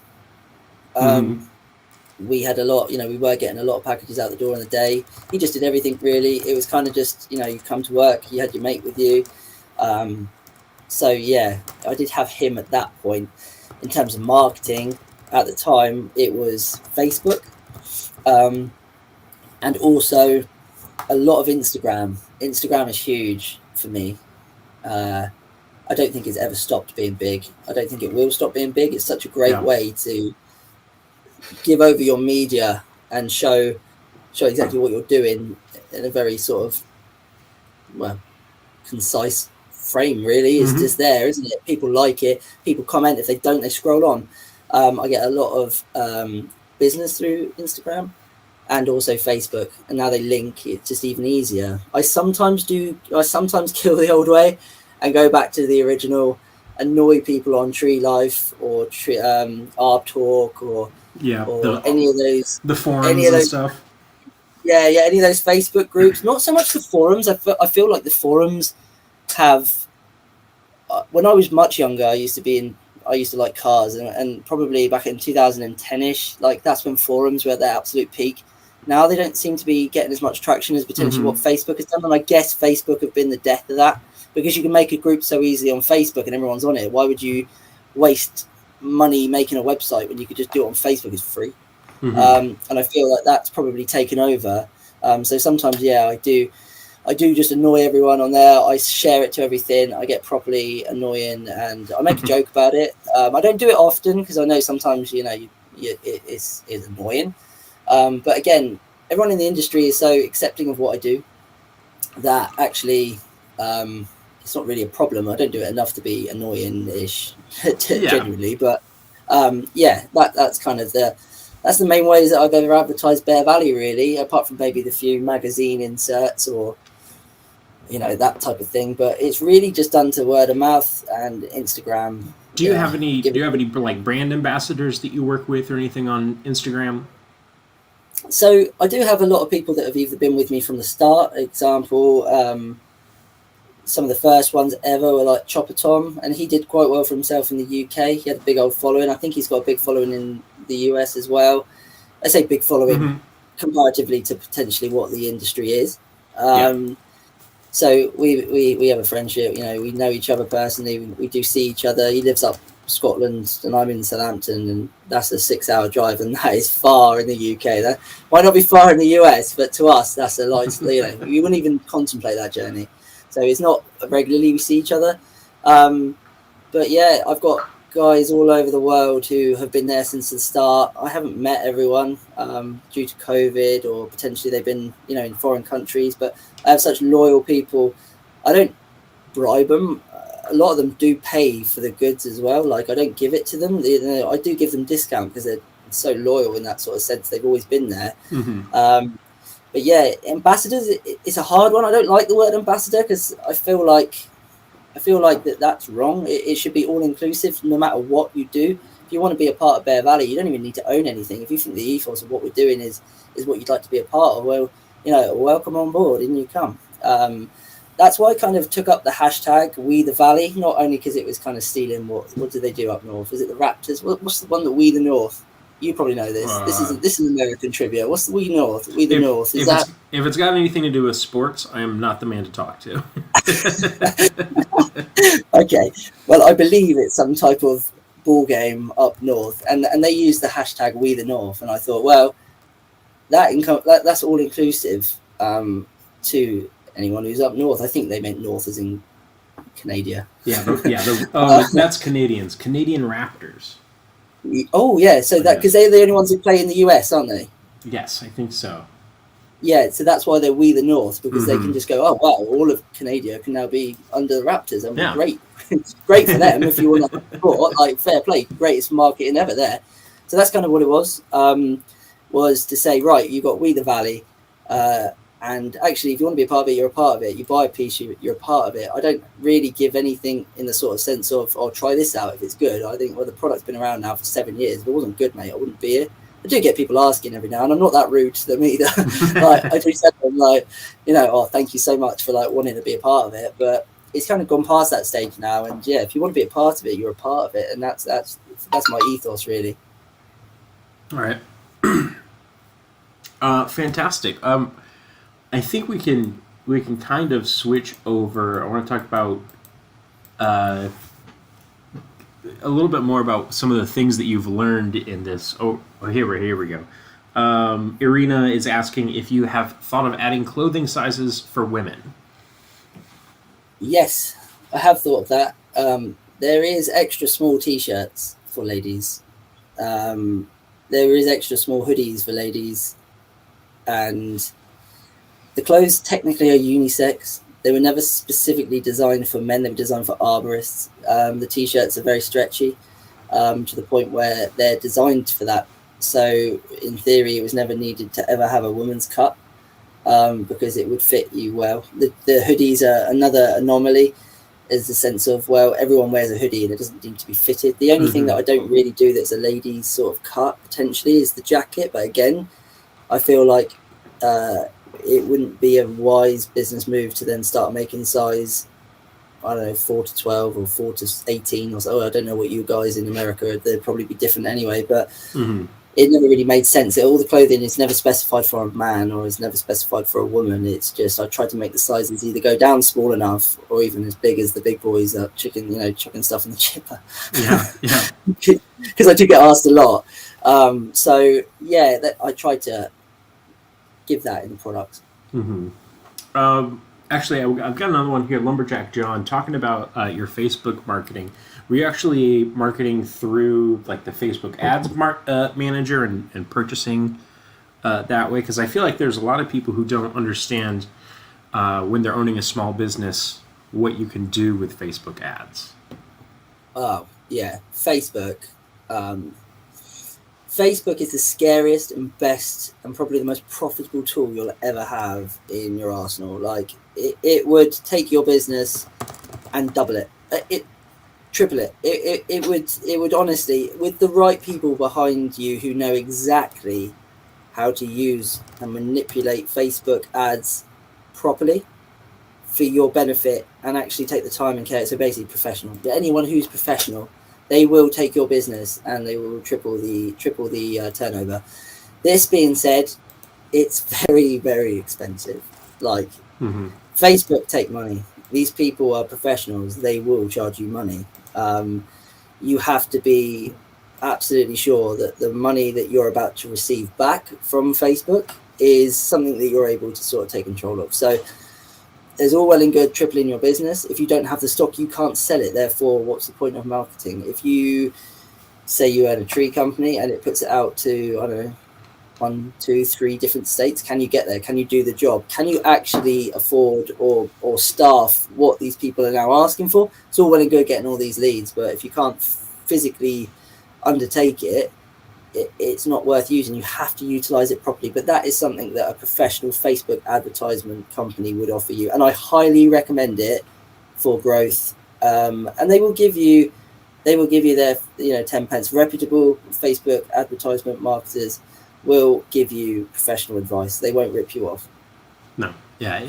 We had a lot, we were getting a lot of packages out the door in the day. He just did everything, really. It was kind of just, you come to work, you had your mate with you. So yeah, I did have him at that point. In terms of marketing, at the time, it was Facebook, and also a lot of Instagram. Instagram is huge for me. I don't think it's ever stopped being big. I don't think it will stop being big. It's such a great way to give over your media and show exactly what you're doing in a very sort of, concise frame, really. It's just there, isn't it? People like it. People comment. If they don't, they scroll on. I get a lot of business through Instagram and also Facebook, and now they link. It's just even easier. I sometimes kill the old way and go back to the original, annoy people on Tree Life or Arb Talk or any of those, the forums and stuff. Yeah, any of those Facebook groups. Not so much the forums. I feel like the forums have. When I was much younger, I used to like cars, and probably back in 2010ish, like that's when forums were at their absolute peak. Now they don't seem to be getting as much traction as potentially what Facebook has done, and I guess Facebook have been the death of that, because you can make a group so easily on Facebook and everyone's on it. Why would you waste money making a website when you could just do it on Facebook? It's free. And I feel like that's probably taken over. So sometimes, I do just annoy everyone on there. I share it to everything. I get properly annoying, and I make a joke about it. I don't do it often because I know sometimes it's annoying. But again, everyone in the industry is so accepting of what I do that actually it's not really a problem. I don't do it enough to be annoying-ish, genuinely. But that's kind of that's the main ways that I've ever advertised Bear Valley, really, apart from maybe the few magazine inserts or that type of thing. But it's really just done to word of mouth and Instagram. Do you have any like brand ambassadors that you work with or anything on Instagram? So I do have a lot of people that have either been with me from the start. Example, some of the first ones ever were like Chopper Tom, and he did quite well for himself in the UK. He had a big old following. I think he's got a big following in the US as well. I say big following comparatively to potentially what the industry is. So we have a friendship. We know each other personally. We do see each other. He lives up Scotland and I'm in Southampton, and that's a 6-hour drive, and that is far in the UK. That might not be far in the US, but to us that's a lot. We wouldn't even contemplate that journey. So it's not regularly we see each other. But yeah, I've got guys all over the world who have been there since the start. I haven't met everyone due to COVID, or potentially they've been in foreign countries, but I have such loyal people. I don't bribe them. A lot of them do pay for the goods as well. Like, I don't give it to them. I do give them discount because they're so loyal in that sort of sense. They've always been there. but yeah, ambassadors, it's a hard one. I don't like the word ambassador because I feel like that's wrong. It should be all inclusive, no matter what you do. If you want to be a part of Bear Valley, you don't even need to own anything. If you think the ethos of what we're doing is what you'd like to be a part of, well, welcome on board, and you come. That's why I kind of took up the hashtag We the Valley, not only because it was kind of stealing what do they do up north? Is it the Raptors? What's the one that We the North? You probably know this. This is American trivia. What's the We North? We the North. If it's got anything to do with sports, I am not the man to talk to. Okay. Well, I believe it's some type of ball game up north, and they use the hashtag We the North, and I thought, well, that's all inclusive to anyone who's up north. I think they meant north as in Canada. That's Canadians. Canadian Raptors. Oh yeah, so that because they're the only ones who play in the US, aren't they? Yes, I think so. Yeah, so that's why they're We the North, because they can just go, oh wow, all of Canada can now be under the Raptors. That'd be great. Great for them if you want to support, like fair play, greatest marketing ever there. So that's kind of what it was to say, right, you've got We the Valley, and actually if you want to be a part of it, you're a part of it. You buy a piece, you're a part of it. I don't really give anything in the sort of sense of, oh, try this out if it's good. I think, well, the product's been around now for 7 years. If it wasn't good, mate, I wouldn't be here. I do get people asking every now, and I'm not that rude to them either. Like, I do say to them, like, oh, thank you so much for like wanting to be a part of it. But it's kind of gone past that stage now, and yeah, if you want to be a part of it, you're a part of it, and that's my ethos, really. All right. Fantastic. I think we can kind of switch over. I want to talk about a little bit more about some of the things that you've learned in this. Here we go. Irina is asking if you have thought of adding clothing sizes for women. Yes, I have thought of that. There is extra small t-shirts for ladies. There is extra small hoodies for ladies, and the clothes technically are unisex. They were never specifically designed for men. They were designed for arborists. The t-shirts are very stretchy to the point where they're designed for that. So in theory, it was never needed to ever have a woman's cut because it would fit you well. The hoodies are another anomaly, is the sense of, well, everyone wears a hoodie and it doesn't need to be fitted. The only thing that I don't really do that's a lady's sort of cut potentially is the jacket. But again, I feel like it wouldn't be a wise business move to then start making size, I don't know, 4 to 12 or 4 to 18 or so. I don't know what you guys in America, they'd probably be different anyway, but it never really made sense. All the clothing is never specified for a man or is never specified for a woman. It's just, I try to make the sizes either go down small enough or even as big as the big boys are chucking stuff in the chipper. Yeah. Because I do get asked a lot. So yeah, I try to give that in the product. Actually, I've got another one here. Lumberjack John talking about your Facebook marketing. Were you actually marketing through like the Facebook ads manager and purchasing that way? Because I feel like there's a lot of people who don't understand when they're owning a small business what you can do with Facebook ads. Oh yeah, Facebook. Facebook is the scariest and best and probably the most profitable tool you'll ever have in your arsenal. Like it would take your business and double it, triple it. It would honestly, with the right people behind you who know exactly how to use and manipulate Facebook ads properly for your benefit and actually take the time and care. So basically professional. Anyone who's professional, they will take your business and they will triple the turnover. This being said, it's very, very expensive. Like Facebook take money. These people are professionals. They will charge you money. You have to be absolutely sure that the money that you're about to receive back from Facebook is something that you're able to sort of take control of. So there's all well and good tripling your business. If you don't have the stock, you can't sell it. Therefore, what's the point of marketing? If you say you own a tree company and it puts it out to, I don't know, 1, 2, 3 different states, can you get there? Can you do the job? Can you actually afford or staff what these people are now asking for? It's all well and good getting all these leads, but if you can't physically undertake it, it's not worth using. You have to utilize it properly. But that is something that a professional Facebook advertisement company would offer you, and I highly recommend it for growth. And they will give you their 10 pence. Reputable Facebook advertisement marketers will give you professional advice. They won't rip you off. No, yeah,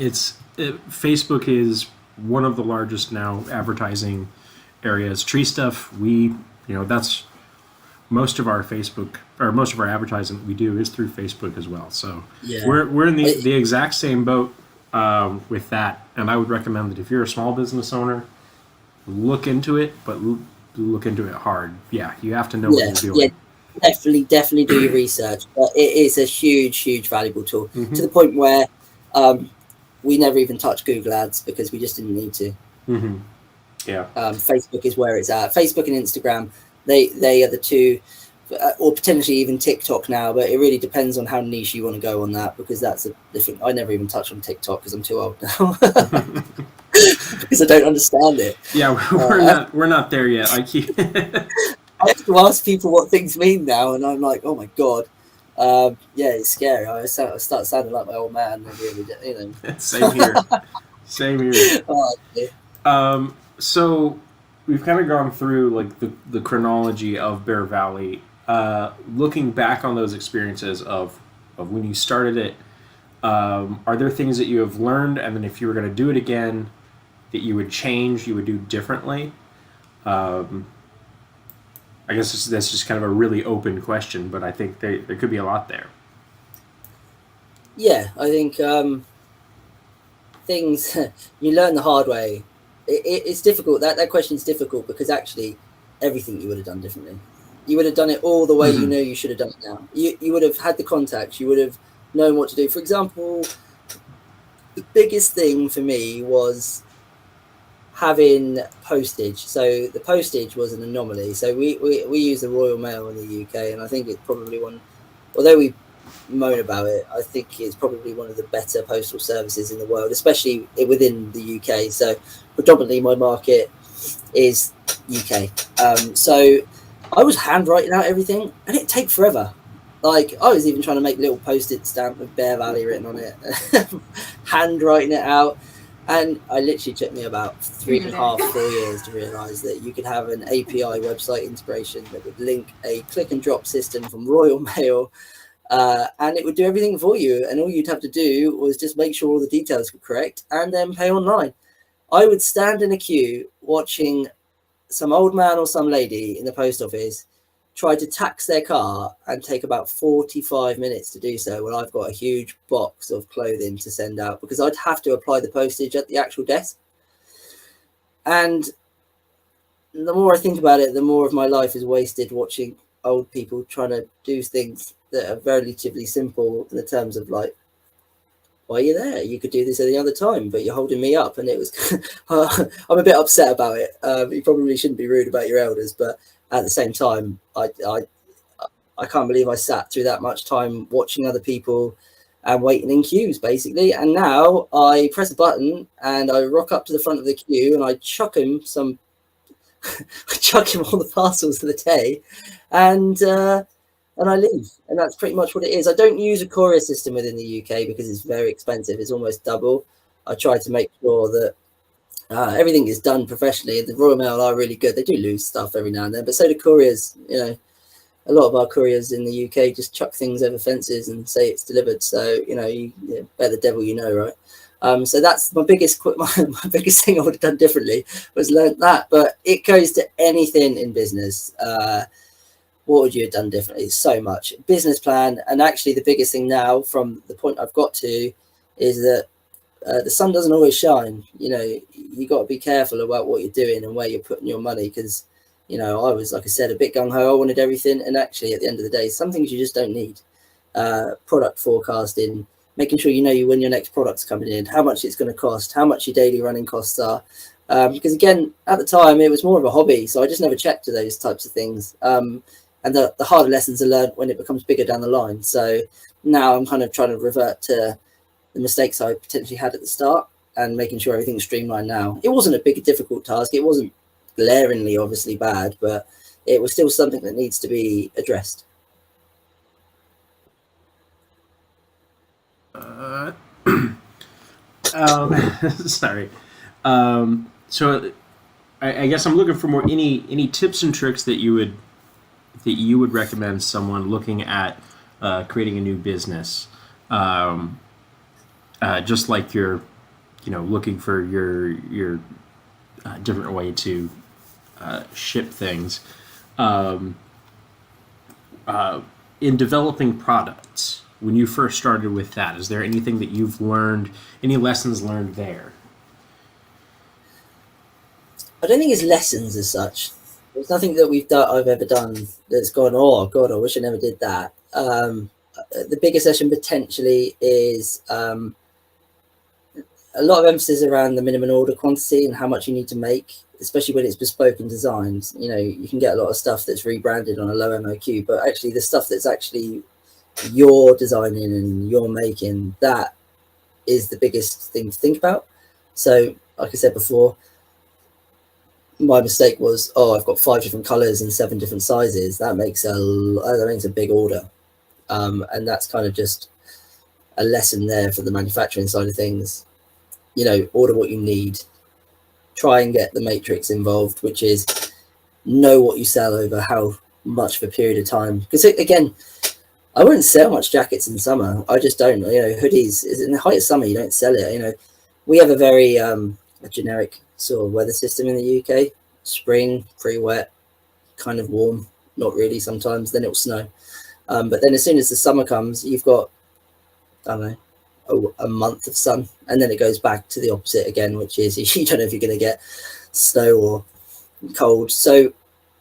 Facebook is one of the largest now advertising areas. Tree Stuff, that's most of our Facebook, or most of our advertising we do is through Facebook as well. So Yeah. we're in the exact same boat with that. And I would recommend that if you're a small business owner, look into it, but look into it hard. Yeah, you have to know what you're doing. Yeah, definitely do your research. But it is a huge valuable tool, Mm-hmm. to the point where we never even touched Google Ads because we just didn't need to. Mm-hmm. Yeah. Facebook is where it's at. Facebook and Instagram, they are the two, or potentially even TikTok now, but it really depends on how niche you want to go on that, because that's a different. I never even touch on TikTok because I'm too old now. Because I don't understand it. Yeah, we're not there yet. I have to ask people what things mean now, and I'm like, oh my god. Yeah, it's scary. I start sounding like my old man. Really, Same here. Same here. Oh, yeah. So we've kind of gone through like the chronology of Bear Valley. Looking back on those experiences of when you started it, are there things that you have learned, and then if you were going to do it again, that you would change, you would do differently? I guess that's just kind of a really open question, but I think there could be a lot there. Yeah, I think things you learn the hard way. It's difficult. That question's difficult because actually everything you would have done differently. You would have done it all the way you know you should have done it now. You would have had the contacts. You would have known what to do. For example, the biggest thing for me was having postage. So the postage was an anomaly. So we use the Royal Mail in the UK, and I think it's probably one, although we moan about it, I think it's probably one of the better postal services in the world, especially within the UK. So predominantly my market is UK. So I was handwriting out everything, and it'd take forever. Like, I was even trying to make a little post-it stamp with Bear Valley written on it, handwriting it out. And I literally took me about 3.5, 4 years to realise that you could have an API website integration that would link a click and drop system from Royal Mail, and it would do everything for you. And all you'd have to do was just make sure all the details were correct and then pay online. I would stand in a queue watching some old man or some lady in the post office try to tax their car and take about 45 minutes to do so when I've got a huge box of clothing to send out, because I'd have to apply the postage at the actual desk. And the more I think about it, the more of my life is wasted watching old people trying to do things that are relatively simple in the terms of like, why are you there? You could do this any other time, but you're holding me up. And it was, I'm a bit upset about it. You probably shouldn't be rude about your elders, but at the same time, I can't believe I sat through that much time watching other people and waiting in queues, basically. And now I press a button and I rock up to the front of the queue and I chuck him all the parcels for the day, and I leave. And that's pretty much what it is. I don't use a courier system within the UK because it's very expensive. It's almost double. I try to make sure that everything is done professionally. The Royal Mail are really good. They do lose stuff every now and then, but so do couriers. A lot of our couriers in the UK just chuck things over fences and say it's delivered. So you bet the devil you know, right? So that's my biggest thing I would have done differently, was learnt that. But it goes to anything in business. What would you have done differently? So much business plan. And actually the biggest thing now from the point I've got to is that the sun doesn't always shine. You got to be careful about what you're doing and where you're putting your money, because I was, like I said, a bit gung-ho. I wanted everything, and actually at the end of the day, some things you just don't need. Product forecasting, making sure you know when your next product's coming in, how much it's going to cost, how much your daily running costs are, because again, at the time it was more of a hobby, so I just never checked those types of things, and the harder lessons are learned when it becomes bigger down the line. So now I'm kind of trying to revert to the mistakes I potentially had at the start and making sure everything's streamlined now. It wasn't a big difficult task. It wasn't glaringly obviously bad, but it was still something that needs to be addressed. Sorry. So I guess I'm looking for more any tips and tricks that you would recommend someone looking at creating a new business, just like you're looking for your different way to ship things. Um, in developing products, when you first started with that, is there anything that you've learned, any lessons learned there? I don't think it's lessons as such. There's nothing that I've ever done that's gone, oh God, I wish I never did that. The biggest lesson potentially is a lot of emphasis around the minimum order quantity and how much you need to make, especially when it's bespoke and designed. You can get a lot of stuff that's rebranded on a low MOQ, but actually the stuff that's actually you're designing and you're making, that is the biggest thing to think about. So, like I said before, my mistake was, I've got 5 different colors and 7 different sizes. That makes a big order, and that's kind of just a lesson there for the manufacturing side of things. Order what you need. Try and get the matrix involved, which is know what you sell over how much of a period of time. Because again, I wouldn't sell much jackets in summer. I just don't. Hoodies is in the height of summer. You don't sell it. We have a very a generic sort of weather system in the UK. Spring, pretty wet, kind of warm, not really sometimes. Then it'll snow. But then as soon as the summer comes, you've got, I don't know, a month of sun, and then it goes back to the opposite again, which is you don't know if you're going to get snow or cold. So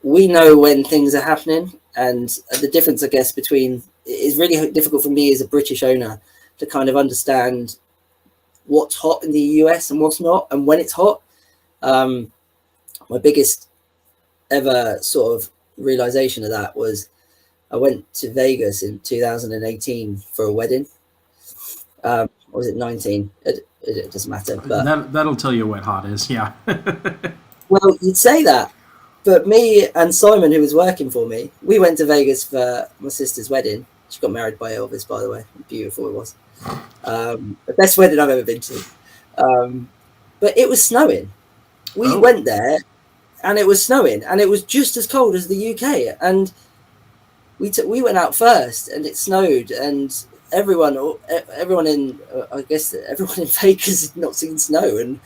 we know when things are happening, and the difference, I guess, between is really difficult for me as a British owner to kind of understand what's hot in the US and what's not, and when it's hot. My biggest ever sort of realization of that was I went to Vegas in 2018 for a wedding. Or was it 19? It doesn't matter. But That'll tell you what hot is, yeah. well, you'd say that. But me and Simon, who was working for me, we went to Vegas for my sister's wedding. She got married by Elvis, by the way. Beautiful it was. The best wedding I've ever been to. But it was snowing. We went there and it was snowing, and it was just as cold as the UK. And we went out first, and it snowed, and everyone in everyone in Vegas had not seen snow, and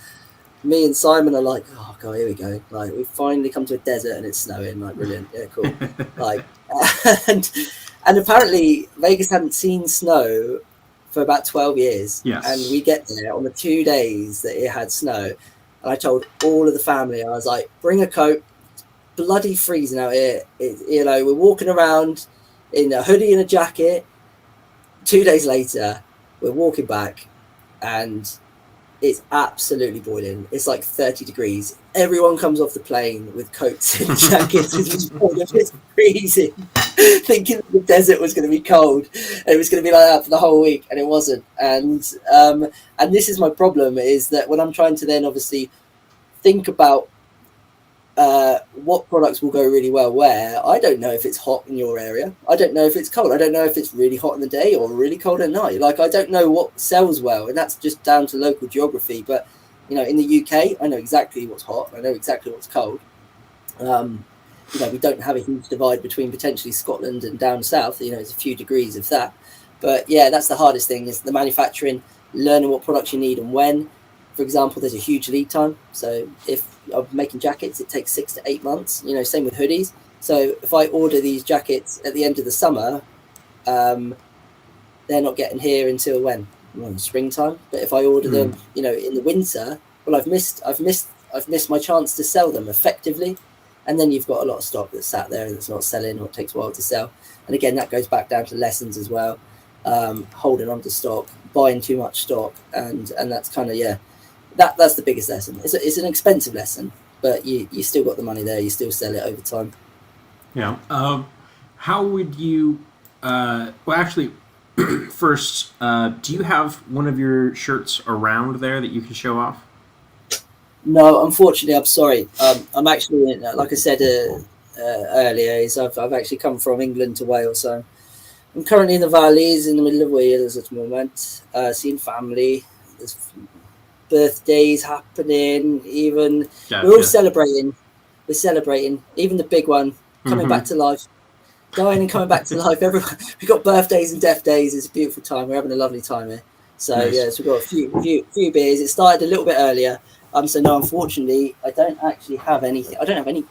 me and Simon are like, oh god, here we go, like we finally come to a desert and it's snowing, like brilliant, yeah, cool. Like and apparently Vegas hadn't seen snow for about 12 years. Yes. And we get there on the 2 days that it had snow, and I told all of the family, I was like, bring a coat, it's bloody freezing out here. We're walking around in a hoodie and a jacket. 2 days later, we're walking back, and it's absolutely boiling. It's like 30 degrees. Everyone comes off the plane with coats and jackets. It's freezing, thinking the desert was going to be cold. And it was going to be like that for the whole week, and it wasn't. And this is my problem, is that when I'm trying to then obviously think about what products will go really well where, I don't know if it's hot in your area. I don't know if it's cold. I don't know if it's really hot in the day or really cold at night. Like, I don't know what sells well, and that's just down to local geography. But in the UK, I know exactly what's hot. I know exactly what's cold. We don't have a huge divide between potentially Scotland and down south. It's a few degrees of that. But yeah, that's the hardest thing, is the manufacturing, learning what products you need and when. For example, there's a huge lead time. So if I'm making jackets, it takes 6 to 8 months. Same with hoodies. So if I order these jackets at the end of the summer, they're not getting here until when? Springtime. But if I order them, in the winter, well, I've missed my chance to sell them effectively. And then you've got a lot of stock that's sat there and that's not selling, or it takes a while to sell. And again, that goes back down to lessons as well. Holding on to stock, buying too much stock, and that's kind of, that's the biggest lesson. It's an expensive lesson, but you still got the money there. You still sell it over time. Yeah. How would you? Actually, first, do you have one of your shirts around there that you can show off? No, unfortunately, I'm sorry. I'm actually, like I said earlier, is I've actually come from England to Wales, so I'm currently in the valleys in the middle of Wales at the moment, seeing family. There's birthdays happening, even we're all Gotcha. celebrating. We're celebrating, even the big one coming back Mm-hmm. to life, dying and coming back to life. Everyone, we've got birthdays and death days. It's a beautiful time. We're having a lovely time here. So Nice. yes, we've got a few beers. It started a little bit earlier. So no, unfortunately, I don't actually have anything. I don't have any.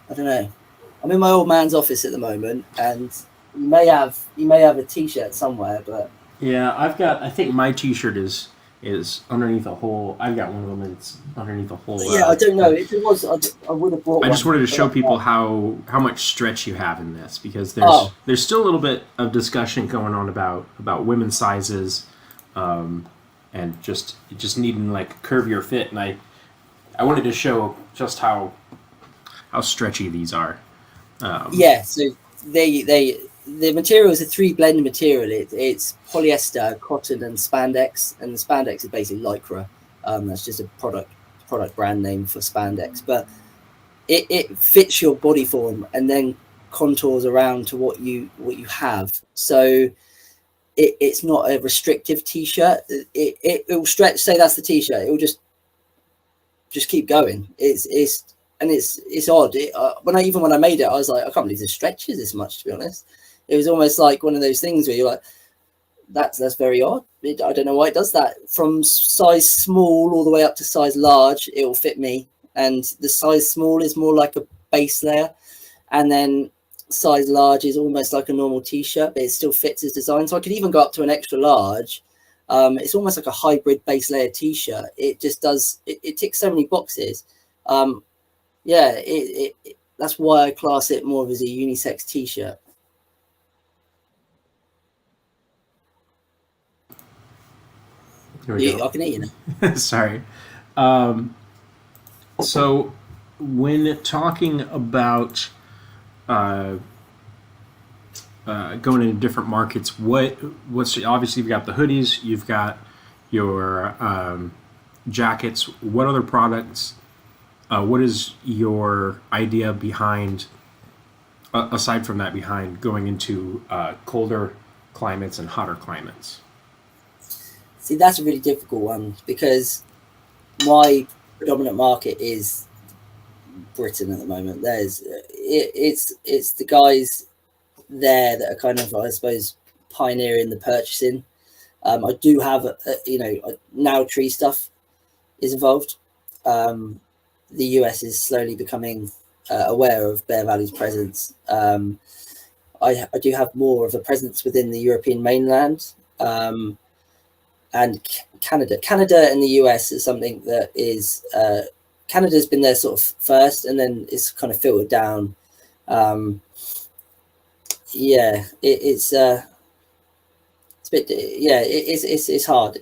I don't know. I'm in my old man's office at the moment, and you may have a T-shirt somewhere, but Yeah, I think my T-shirt is underneath a hole. I've got one of them. And it's underneath a hole. yeah, I don't know. If it was, I would have brought I just one. wanted to But show people how much stretch you have in this, because oh, there's still a little bit of discussion going on about women's sizes, and just needing like curvier fit. And I wanted to show just how stretchy these are. yeah. So the material is a three blend material. It's polyester, cotton, and spandex. And the spandex is basically lycra. That's just a product brand name for spandex, but it fits your body form and then contours around to what you have. So it's not a restrictive T-shirt. It will stretch. Say that's the T-shirt. It will just keep going. It's odd. When I made it, I was like, I can't believe this stretches this much. To be honest, it was almost like one of those things where you're like, that's very odd. I don't know why it does that. From size small all the way up to size large, it will fit me. And the size small is more like a base layer, and then size large is almost like a normal T-shirt, but it still fits as design. So I could even go up to an extra large. It's almost like a hybrid base layer T-shirt. It just does. It ticks so many boxes. Yeah, that's why I class it more as a unisex T-shirt. Here we go. I can hear you now. Sorry. So when talking about going into different markets, what's obviously you've got the hoodies, you've got your jackets. What other products? What is your idea behind, aside from that, behind going into colder climates and hotter climates? See, that's a really difficult one because my predominant market is Britain at the moment. It's the guys there that are kind of, I suppose, pioneering the purchasing. I do have now tree stuff is involved. The US is slowly becoming aware of Bear Valley's presence. I do have more of a presence within the European mainland. And Canada and the US is something that is Canada's been there sort of first, and then it's kind of filtered down. Yeah, it's a bit. Yeah, it's hard.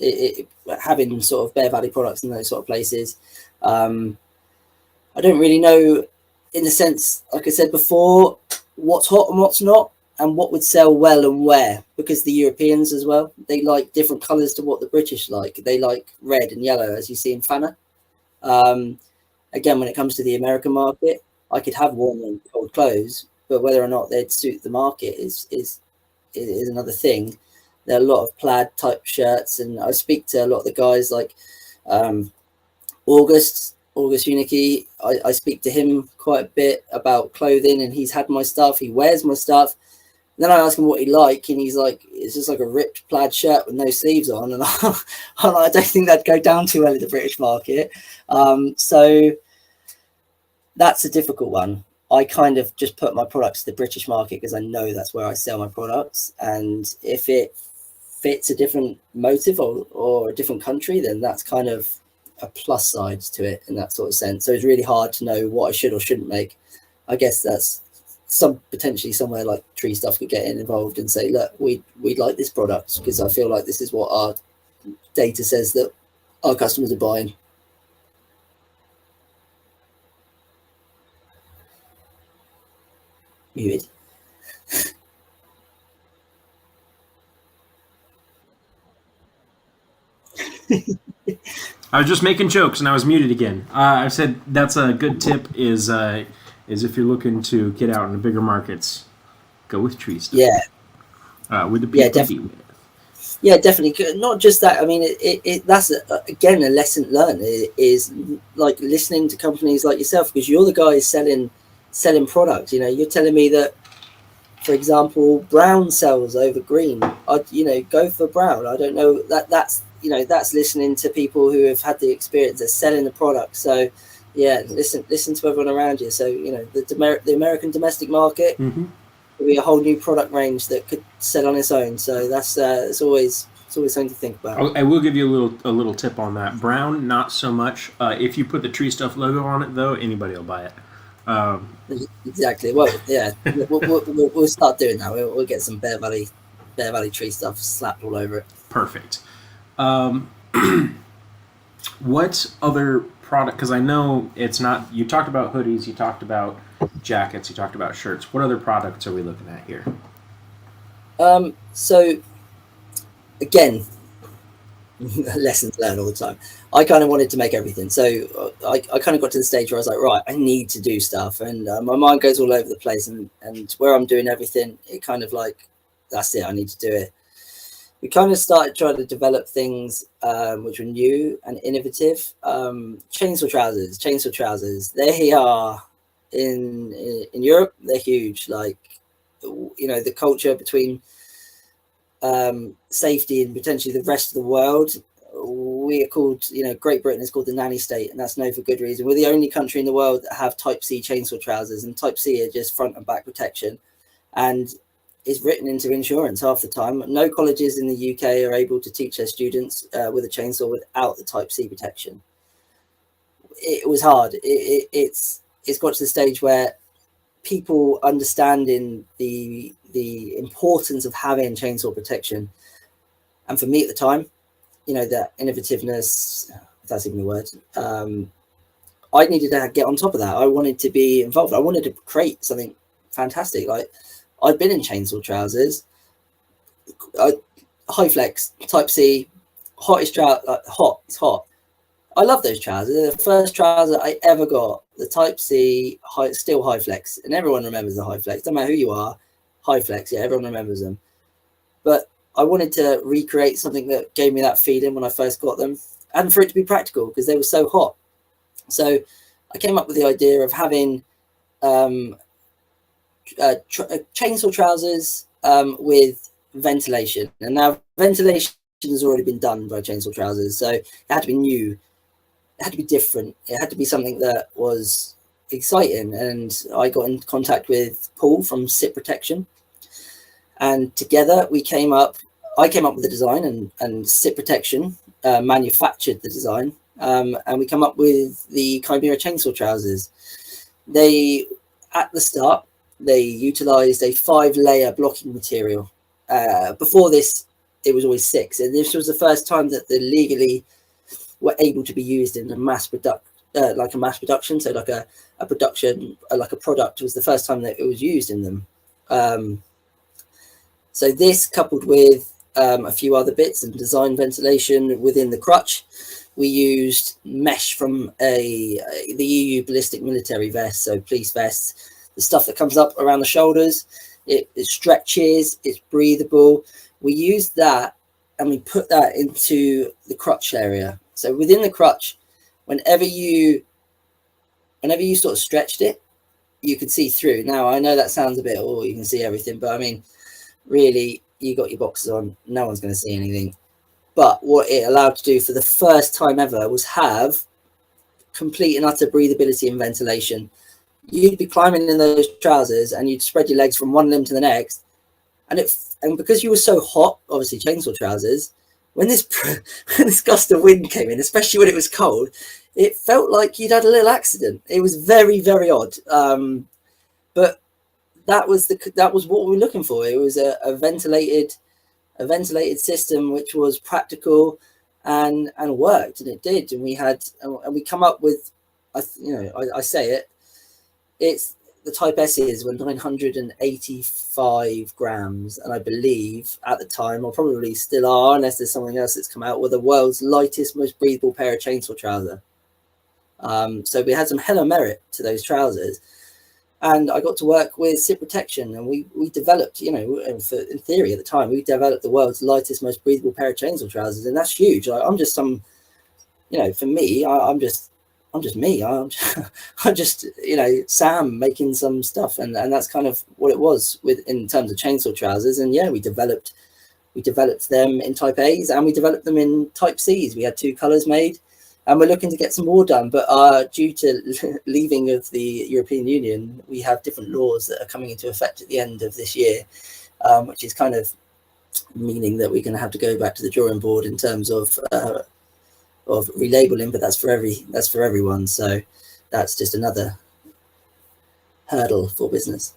Having sort of Bear Valley products in those sort of places. I don't really know, in the sense, like I said before, what's hot and what's not, and what would sell well and where, because the Europeans as well, they like different colours to what the British like. They like red and yellow, as you see in Fana. Again, when it comes to the American market, I could have warm and cold clothes, but whether or not they'd suit the market is another thing. There are a lot of plaid type shirts, and I speak to a lot of the guys like August Unicky. I speak to him quite a bit about clothing, and he's had my stuff. He wears my stuff. Then I ask him what he like, and he's like, it's just like a ripped plaid shirt with no sleeves on, and I don't think that'd go down too well in the British market. So that's a difficult one. I kind of just put my products to the British market because I know that's where I sell my products, and if it fits a different motive or a different country, then that's kind of a plus side to it in that sort of sense. So it's really hard to know what I should or shouldn't make. I guess that's potentially somewhere like Tree Stuff could get involved and say, look, we'd like this product because I feel like this is what our data says that our customers are buying. Muted. I was just making jokes and I was muted again. I said that's a good tip. Is if you're looking to get out into bigger markets, go with Tree Stuff. Yeah. would it be Yeah, hoodie definitely. with? Yeah, definitely. Not just that. I mean, that's again a lesson learned is like listening to companies like yourself, because you're the guy selling product. You know, you're telling me that, for example, brown sells over green. Go for brown. I don't know that's listening to people who have had the experience of selling the product. So yeah, listen to everyone around you. So the American domestic market Mm-hmm. will be a whole new product range that could sell on its own. So that's it's always something to think about. I will give you a little tip on that. Brown, not so much. If you put the Tree Stuff logo on it, though, anybody will buy it. Exactly. Well, yeah, we'll start doing that. We'll get some Bear Valley tree stuff slapped all over it. Perfect. What other product? Because I know it's not. You talked about hoodies. You talked about jackets. You talked about shirts. What other products are we looking at here? So again, lessons learned all the time. I kind of wanted to make everything, so I kind of got to the stage where I was like, right, I need to do stuff, and my mind goes all over the place, and where I'm doing everything, it kind of like, that's it, I need to do it. We kind of started trying to develop things which were new and innovative. Chainsaw trousers. They are in Europe. They're huge. Like, the culture between safety and potentially the rest of the world. We are called, Great Britain is called the nanny state, and that's known for good reason. We're the only country in the world that have Type C chainsaw trousers, and Type C are just front and back protection. And is written into insurance half the time. No colleges in the UK are able to teach their students with a chainsaw without the Type C protection. It was hard. It's got to the stage where people understanding the importance of having chainsaw protection, and for me at the time, that innovativeness, if that's even a word, I needed to get on top of that. I wanted to be involved. I wanted to create something fantastic. Like, I've been in chainsaw trousers, high flex, Type C, hottest trouser, hot. It's hot. I love those trousers. They're the first trouser I ever got. The Type C, still high flex, and everyone remembers the high flex. Don't matter who you are, high flex. Yeah, everyone remembers them. But I wanted to recreate something that gave me that feeling when I first got them, and for it to be practical because they were so hot. So I came up with the idea of having chainsaw trousers with ventilation. And now ventilation has already been done by chainsaw trousers, so it had to be new, it had to be different, it had to be something that was exciting. And I got in contact with Paul from Sit Protection, and together I came up with the design, and Sit Protection manufactured the design, and we come up with the Chimera chainsaw trousers. At the start, they utilized a 5-layer blocking material. Before this, it was always 6, and this was the first time that they legally were able to be used in a mass production. So like a production, like a product, was the first time that it was used in them. So this, coupled with a few other bits and design ventilation within the crutch, we used mesh from the EU ballistic military vest, so police vests. The stuff that comes up around the shoulders, it stretches, it's breathable. We used that, and we put that into the crutch area. So within the crutch, whenever you sort of stretched it, you could see through. Now, I know that sounds a bit, you can see everything, but I mean, really, you got your boxes on, no one's going to see anything. But what it allowed to do for the first time ever was have complete and utter breathability and ventilation. You'd be climbing in those trousers and you'd spread your legs from one limb to the next, and because you were so hot, obviously chainsaw trousers, when this gust of wind came in, especially when it was cold, it felt like you'd had a little accident. It was very, very odd, but that was what we were looking for. It was a ventilated system which was practical and worked, and it did. And we come up with, I say it. It's the Type S's were 985 grams, and I believe at the time, or probably still are, unless there's something else that's come out, were the world's lightest, most breathable pair of chainsaw trouser. So we had some hella merit to those trousers. And I got to work with SIP protection, and we developed, you know, in theory at the time, we developed the world's lightest, most breathable pair of chainsaw trousers, and that's huge. I'm just some, you know, for me, I'm just me. I'm just, you know, Sam making some stuff, and that's kind of what it was with in terms of chainsaw trousers. And yeah, we developed them in Type A's, and we developed them in Type C's. We had 2 colors made, and we're looking to get some more done. But due to leaving of the European Union, we have different laws that are coming into effect at the end of this year, which is kind of meaning that we're going to have to go back to the drawing board in terms of relabeling. But that's for everyone. So that's just another hurdle for business.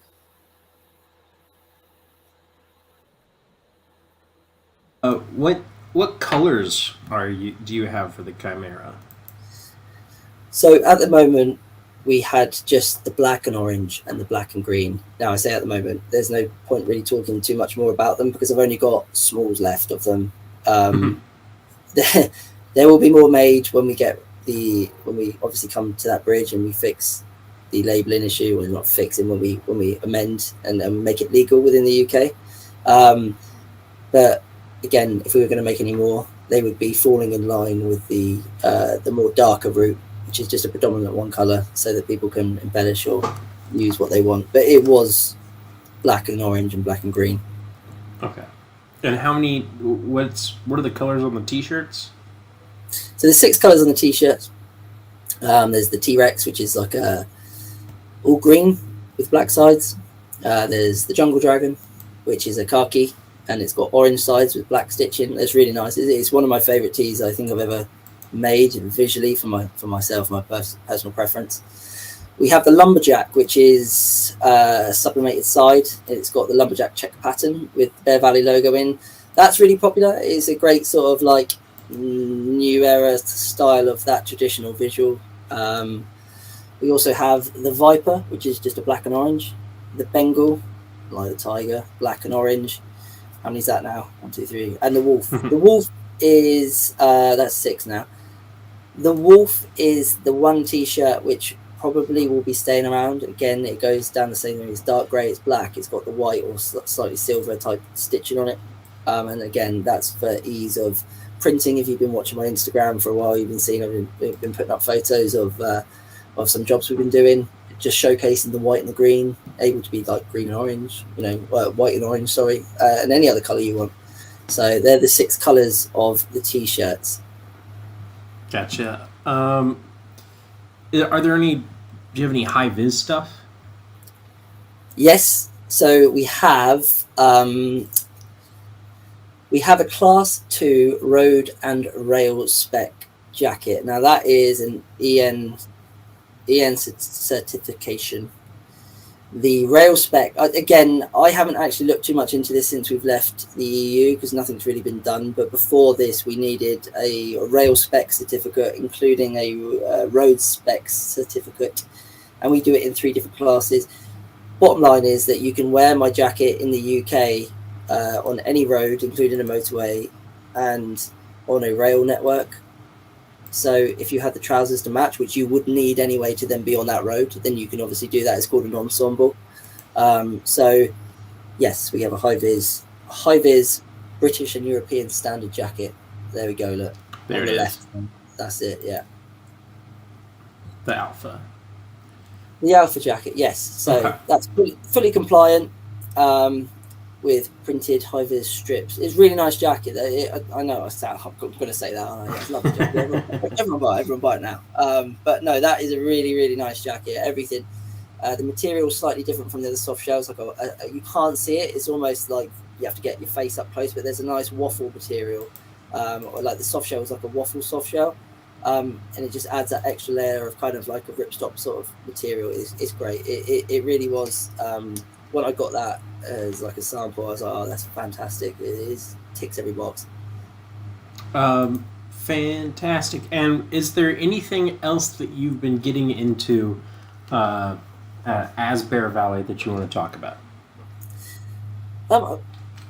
What colors do you have for the Chimera? So at the moment, we had just the black and orange and the black and green. Now I say at the moment, there's no point really talking too much more about them because I've only got smalls left of them. There will be more made when we obviously come to that bridge and we fix the labelling issue, or not fixing, when we amend and make it legal within the UK. But again, if we were going to make any more, they would be falling in line with the more darker route, which is just a predominant one colour, so that people can embellish or use what they want. But it was black and orange and black and green. Okay. And what are the colors on the t-shirts? So there's 6 colours on the t-shirts. There's the T-Rex, which is like all green with black sides. There's the Jungle Dragon, which is a khaki, and it's got orange sides with black stitching. It's really nice. It's one of my favourite tees I think I've ever made visually for myself, my personal preference. We have the Lumberjack, which is a sublimated side. It's got the Lumberjack check pattern with the Bear Valley logo in. That's really popular. It's a great sort of like new era style of that traditional visual. We also have the Viper, which is just a black and orange. The Bengal, like the tiger, black and orange. How many is that now? 1, 2, 3. And the Wolf. The Wolf is that's 6 now. The Wolf is the one t-shirt which probably will be staying around. Again, it goes down the same way. It's dark grey, it's black, it's got the white or slightly silver type stitching on it. And again, that's for ease of printing. If you've been watching my Instagram for a while, you've been seeing I've been putting up photos of some jobs we've been doing, just showcasing the white and the green, able to be like green and orange, you know, white and orange, sorry, and any other colour you want. So they're the 6 colours of the t-shirts. Gotcha. Do you have any high-vis stuff? Yes. So we have a Class 2 road and rail spec jacket. Now that is an EN certification. The rail spec, again, I haven't actually looked too much into this since we've left the EU because nothing's really been done. But before this, we needed a rail spec certificate, including a road spec certificate. And we do it in 3 different classes. Bottom line is that you can wear my jacket in the UK on any road, including a motorway, and on a rail network. So if you had the trousers to match, which you would need anyway to then be on that road, then you can obviously do that. It's called an ensemble. So yes, we have a high-vis British and European standard jacket. There we go, look. There on it the is. left. That's it, yeah. The Alpha. The Alpha jacket, yes. So Okay. that's fully compliant with printed high-vis strips. It's a really nice jacket. I know I'm going to say that. Aren't I? It's a lovely jacket. Everyone buy it now. But no, that is a really, really nice jacket. Everything. The material is slightly different from the other soft shells. Like you can't see it. It's almost like you have to get your face up close. But there's a nice waffle material. Or like the soft shell is like a waffle soft shell. And it just adds that extra layer of kind of like a ripstop sort of material. It's great. It really was. When I got that as like a sample, I was like, oh, that's fantastic. Ticks every box. Fantastic. And is there anything else that you've been getting into as Bear Valley that you want to talk about?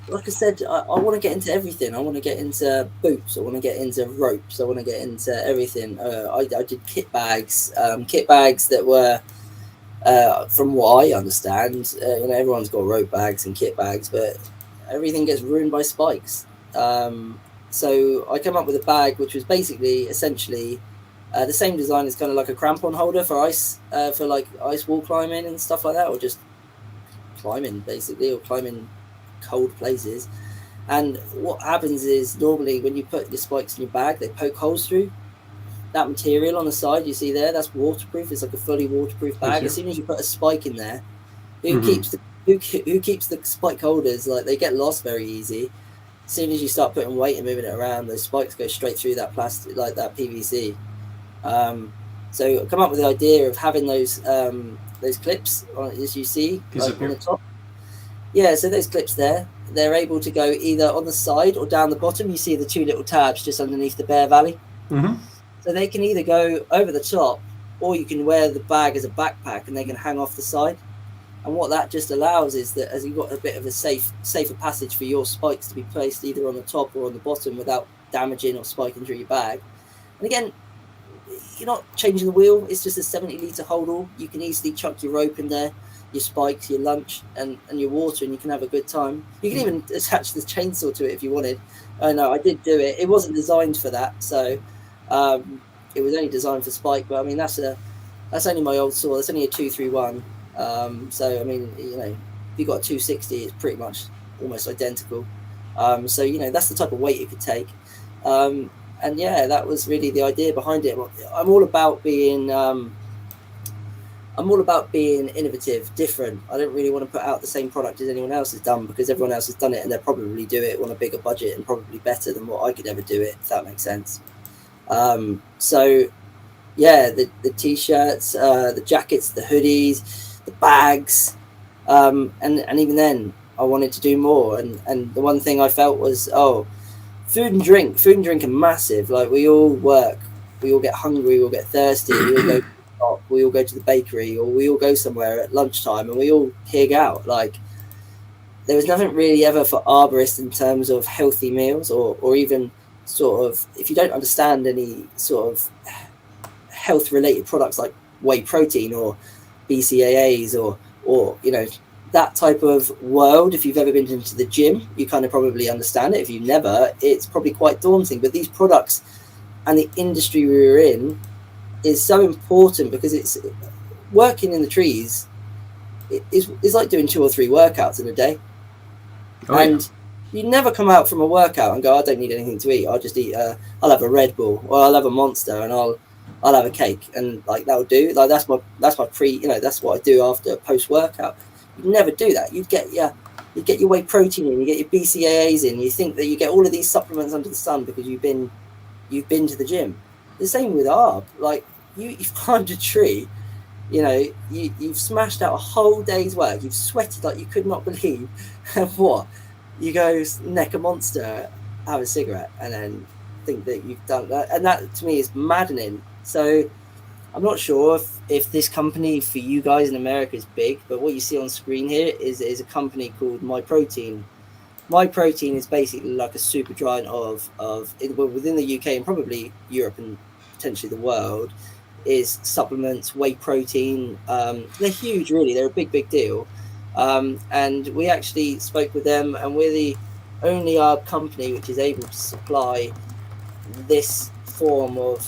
Like I said, I want to get into everything. I want to get into boots. I want to get into ropes. I want to get into everything. I did kit bags that were from what I understand, everyone's got rope bags and kit bags, but everything gets ruined by spikes. So I came up with a bag which was basically, essentially, the same design as kind of like a crampon holder for ice, for like ice wall climbing and stuff like that, or just climbing basically, or climbing cold places. And what happens is normally when you put your spikes in your bag, they poke holes through. That material on the side you see there, that's waterproof. It's like a fully waterproof bag. As soon as you put a spike in there, who keeps the spike holders? Like, they get lost very easy. As soon as you start putting weight and moving it around, those spikes go straight through that plastic, like that PVC. So I come up with the idea of having those clips on, as you see, like on the top. Yeah, so those clips there, they're able to go either on the side or down the bottom. You see the two little tabs just underneath the bare valley. So they can either go over the top, or you can wear the bag as a backpack and they can hang off the side. And what that just allows is that, as you've got a bit of a safer passage for your spikes to be placed either on the top or on the bottom without damaging or spiking through your bag. And again, you're not changing the wheel. It's just a 70-litre holdall. You can easily chuck your rope in there, your spikes, your lunch, and your water, and you can have a good time. You can even attach the chainsaw to it if you wanted. Oh no, I did do it. It wasn't designed for that, so it was only designed for spike. But I mean, that's only my old saw. That's only a 231. So I mean, if you got a 260, it's pretty much almost identical. So that's the type of weight it could take. And yeah, that was really the idea behind it. I'm all about being innovative, different. I don't really want to put out the same product as anyone else has done, because everyone else has done it and they'll probably do it on a bigger budget and probably better than what I could ever do it, if that makes sense. So yeah, the t-shirts, the jackets, the hoodies, the bags, and even then I wanted to do more. And the one thing I felt was, food and drink are massive. Like, we all work, we all get hungry, we all get thirsty, we all go to the shop, we all go to the bakery, or we all go somewhere at lunchtime and we all pig out. Like, there was nothing really ever for arborists in terms of healthy meals, or even sort of, if you don't understand any sort of health related products like whey protein or BCAAs or that type of world. If you've ever been into the gym, you kind of probably understand it. If you've never, it's probably quite daunting. But these products and the industry we were in is so important, because it's working in the trees. It's like doing 2 or 3 workouts in a day. You never come out from a workout and go, I don't need anything to eat. I'll just eat. I'll have a Red Bull, or I'll have a Monster, and I'll have a cake, and like that'll do. Like, that's my pre. That's what I do after post workout. You never do that. You get your whey protein in, you get your BCAAs in. You think that you get all of these supplements under the sun because you've been to the gym. The same with ARB. Like, you've climbed a tree, you've smashed out a whole day's work. You've sweated like you could not believe. And what? You go neck a Monster, have a cigarette, and then think that you've done that. And that to me is maddening. So I'm not sure if this company for you guys in America is big, but what you see on screen here is a company called MyProtein. MyProtein is basically like a super giant of within the UK and probably Europe and potentially the world, is supplements, whey protein. They're huge, really. They're a big deal. And we actually spoke with them, and we're the only company which is able to supply this form of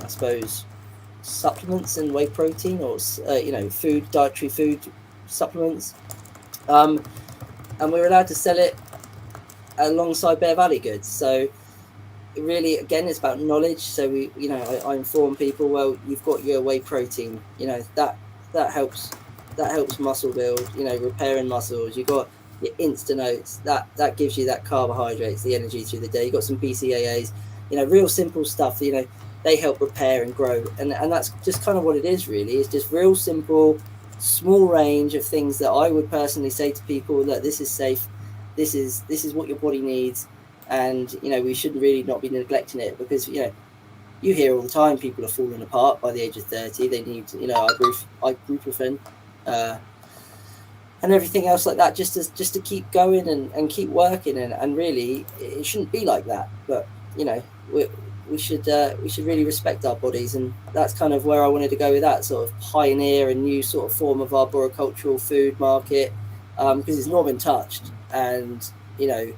I suppose supplements and whey protein, or dietary food supplements, and we're allowed to sell it alongside Bear Valley goods. So really, again, it's about knowledge. So I inform people, well, you've got your whey protein, that helps muscle build, repairing muscles. You've got your Insta Notes, that gives you that carbohydrates, the energy through the day. You've got some BCAAs, real simple stuff. They help repair and grow, and that's just kind of what it is, really. It's just real simple, small range of things that I would personally say to people that this is safe, this is what your body needs, and we shouldn't really not be neglecting it, because you hear all the time people are falling apart by the age of 30. They need ibuprofen and everything else like that, just to keep going and keep working, and really it shouldn't be like that. But we should really respect our bodies, and that's kind of where I wanted to go with that, sort of pioneer a new sort of form of arboricultural food market, because it's not been touched, and it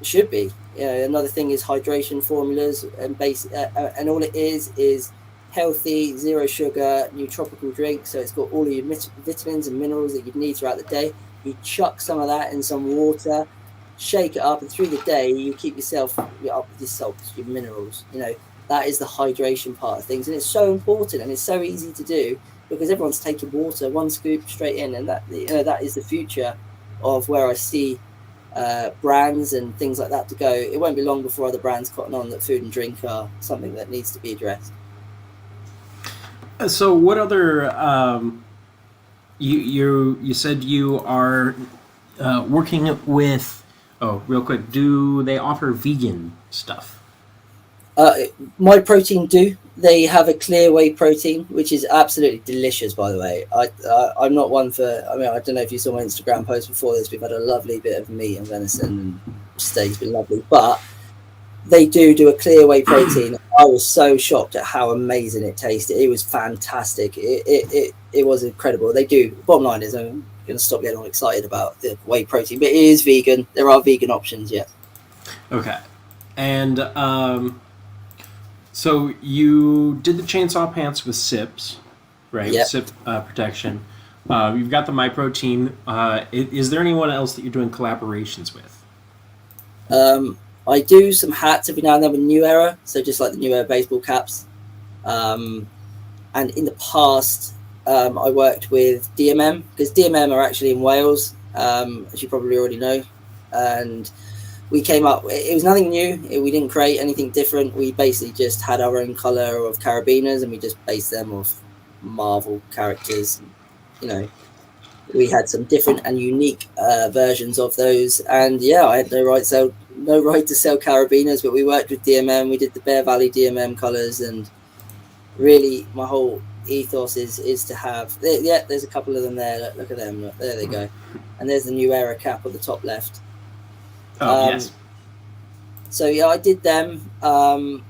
should be. Another thing is hydration formulas and and all it is healthy, zero sugar, nootropical drink. So it's got all of your vitamins and minerals that you'd need throughout the day. You chuck some of that in some water, shake it up, and through the day you keep yourself up with your salts, your minerals. That is the hydration part of things, and it's so important, and it's so easy to do because everyone's taking water, one scoop straight in, and that is the future of where I see brands and things like that to go. It won't be long before other brands cotton on that food and drink are something that needs to be addressed. So, what other you said you are working with? Oh, real quick, do they offer vegan stuff? My protein do. They have a clear whey protein, which is absolutely delicious, by the way. I'm not one for. I mean, I don't know if you saw my Instagram post before this. We've had a lovely bit of meat and venison and steak's been lovely, but they do a clear whey protein. I was so shocked at how amazing it tasted. It was fantastic. It was incredible. They do. Bottom line is, I'm going to stop getting all excited about the whey protein, but it is vegan. There are vegan options, yeah. Okay, and so you did the chainsaw pants with SIPs, right? Yep. SIP protection. You've got the MyProtein. Is there anyone else that you're doing collaborations with? I do some hats every now and then with New Era, so just like the New Era baseball caps. And in the past, I worked with DMM, because DMM are actually in Wales, as you probably already know. And we came up, it was nothing new. We didn't create anything different. We basically just had our own color of carabiners, and we just based them off Marvel characters. We had some different and unique versions of those. And yeah, I had no right to sell carabiners, but we worked with DMM. We did the Bear Valley DMM colors, and really my whole ethos is to have, there's a couple of them there. Look at them. Look, there they go. And there's the New Era cap on the top left. Oh, yes. So yeah, I did them, and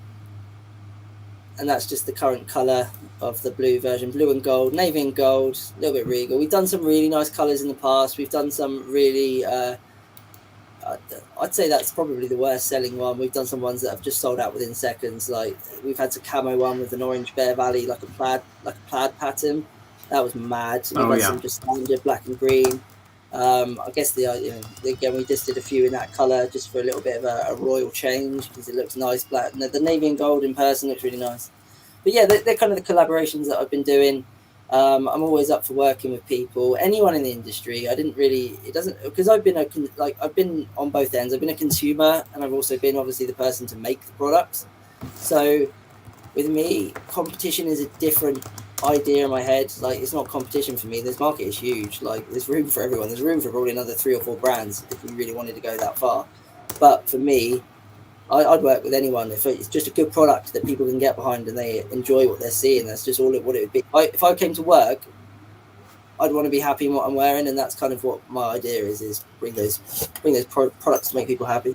that's just the current color of the blue version, blue and gold, navy and gold, a little bit regal. We've done some really nice colors in the past. We've done some really, I'd say that's probably the worst selling one. We've done some ones that have just sold out within seconds. Like we've had a camo one with an orange Bear Valley, like a plaid pattern. That was mad. We've had some just standard black and green. I guess again, we just did a few in that color just for a little bit of a royal change because it looks nice. Black, the navy and gold in person looks really nice. But yeah, they're kind of the collaborations that I've been doing. I'm always up for working with people, anyone in the industry. Because I've been on both ends. I've been a consumer, and I've also been obviously the person to make the products. So with me, competition is a different idea in my head. Like, it's not competition for me. This market is huge. Like, there's room for everyone. There's room for probably another 3 or 4 brands if we really wanted to go that far. But for me, I'd work with anyone if it's just a good product that people can get behind and they enjoy what they're seeing. That's just what it would be. If I came to work, I'd want to be happy in what I'm wearing, and that's kind of what my idea is bring those products to make people happy.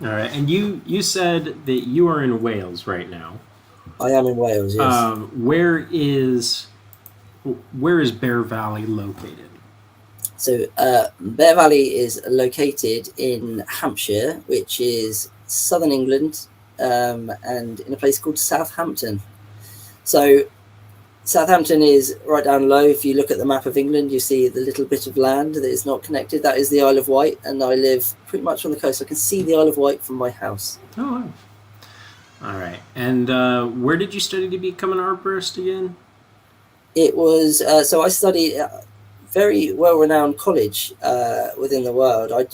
All right, and you said that you are in Wales right now. I am in Wales, yes. Where is Bear Valley located? So Bear Valley is located in Hampshire, which is southern England, and in a place called Southampton. So Southampton is right down low. If you look at the map of England, you see the little bit of land that is not connected. That is the Isle of Wight, and I live pretty much on the coast. I can see the Isle of Wight from my house. Oh, wow. All right. And where did you study to become an arborist again? It was so I studied very well-renowned college within the world. I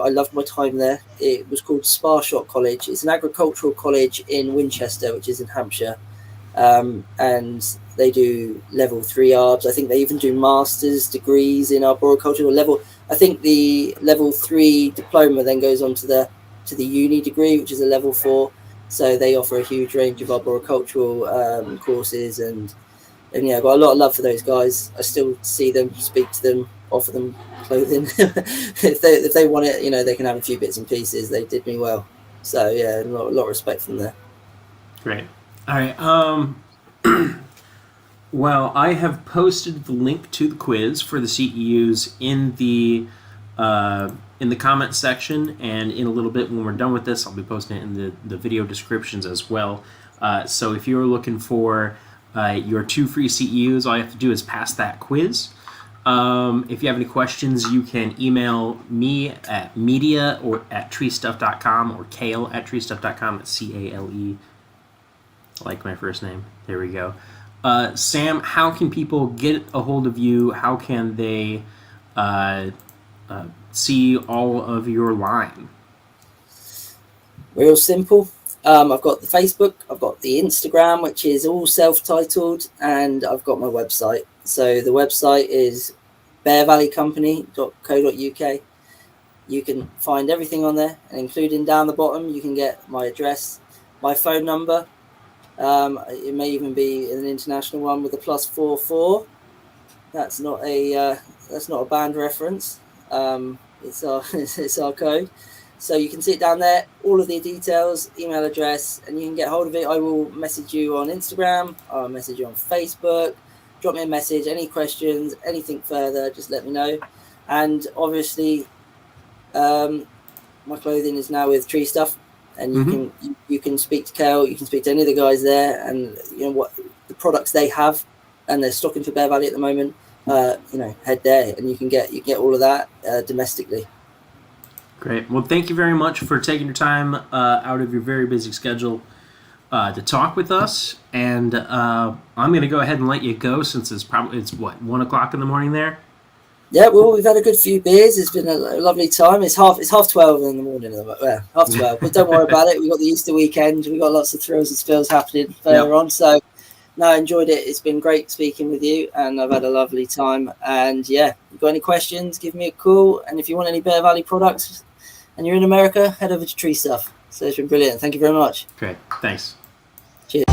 loved my time there. It was called Sparshot College. It's an agricultural college in Winchester, which is in Hampshire, and they do level 3 arbs. I think they even do master's degrees in arboricultural level. I think the level 3 diploma then goes on to the uni degree, which is a level 4. So they offer a huge range of arboricultural courses, and yeah, I've got a lot of love for those guys. I still see them, speak to them, offer them clothing. if they want it, they can have a few bits and pieces. They did me well. So yeah, a lot of respect from there. Great. All right. Well, I have posted the link to the quiz for the CEUs in the comment section, and in a little bit when we're done with this, I'll be posting it in the video descriptions as well. So if you're looking for your 2 free CEUs, all you have to do is pass that quiz. If you have any questions, you can email me at media@treestuff.com or kale@treestuff.com. It's CALE, like my first name. There we go. Sam, how can people get a hold of you? How can they see all of your line? Real simple. I've got the Facebook, I've got the Instagram, which is all self-titled, and I've got my website. So the website is bearvalleycompany.co.uk. You can find everything on there, and including down the bottom, you can get my address, my phone number. It may even be an international one with a +44. That's not a band reference. It's our code. So you can see it down there, all of the details, email address, and you can get hold of it. I will message you on Instagram, I'll message you on Facebook, drop me a message, any questions, anything further, just let me know. And obviously, my clothing is now with Tree Stuff, and you can speak to Kel, you can speak to any of the guys there, and you know what the products they have, and they're stocking for Bear Valley at the moment. Head there, and you can get all of that domestically. Great. Well, thank you very much for taking your time out of your very busy schedule to talk with us. And I'm going to go ahead and let you go, since it's 1 o'clock in the morning there. Yeah, well, we've had a good few beers. It's been a lovely time. It's half 12 in the morning. Well, half 12. But don't worry about it. We've got the Easter weekend. We've got lots of thrills and spills happening further on. So, no, I enjoyed it. It's been great speaking with you, and I've had a lovely time. And yeah, if you've got any questions, give me a call. And if you want any Bear Valley products and you're in America, head over to Tree Stuff. So it's been brilliant. Thank you very much. Great. Thanks. Cheers.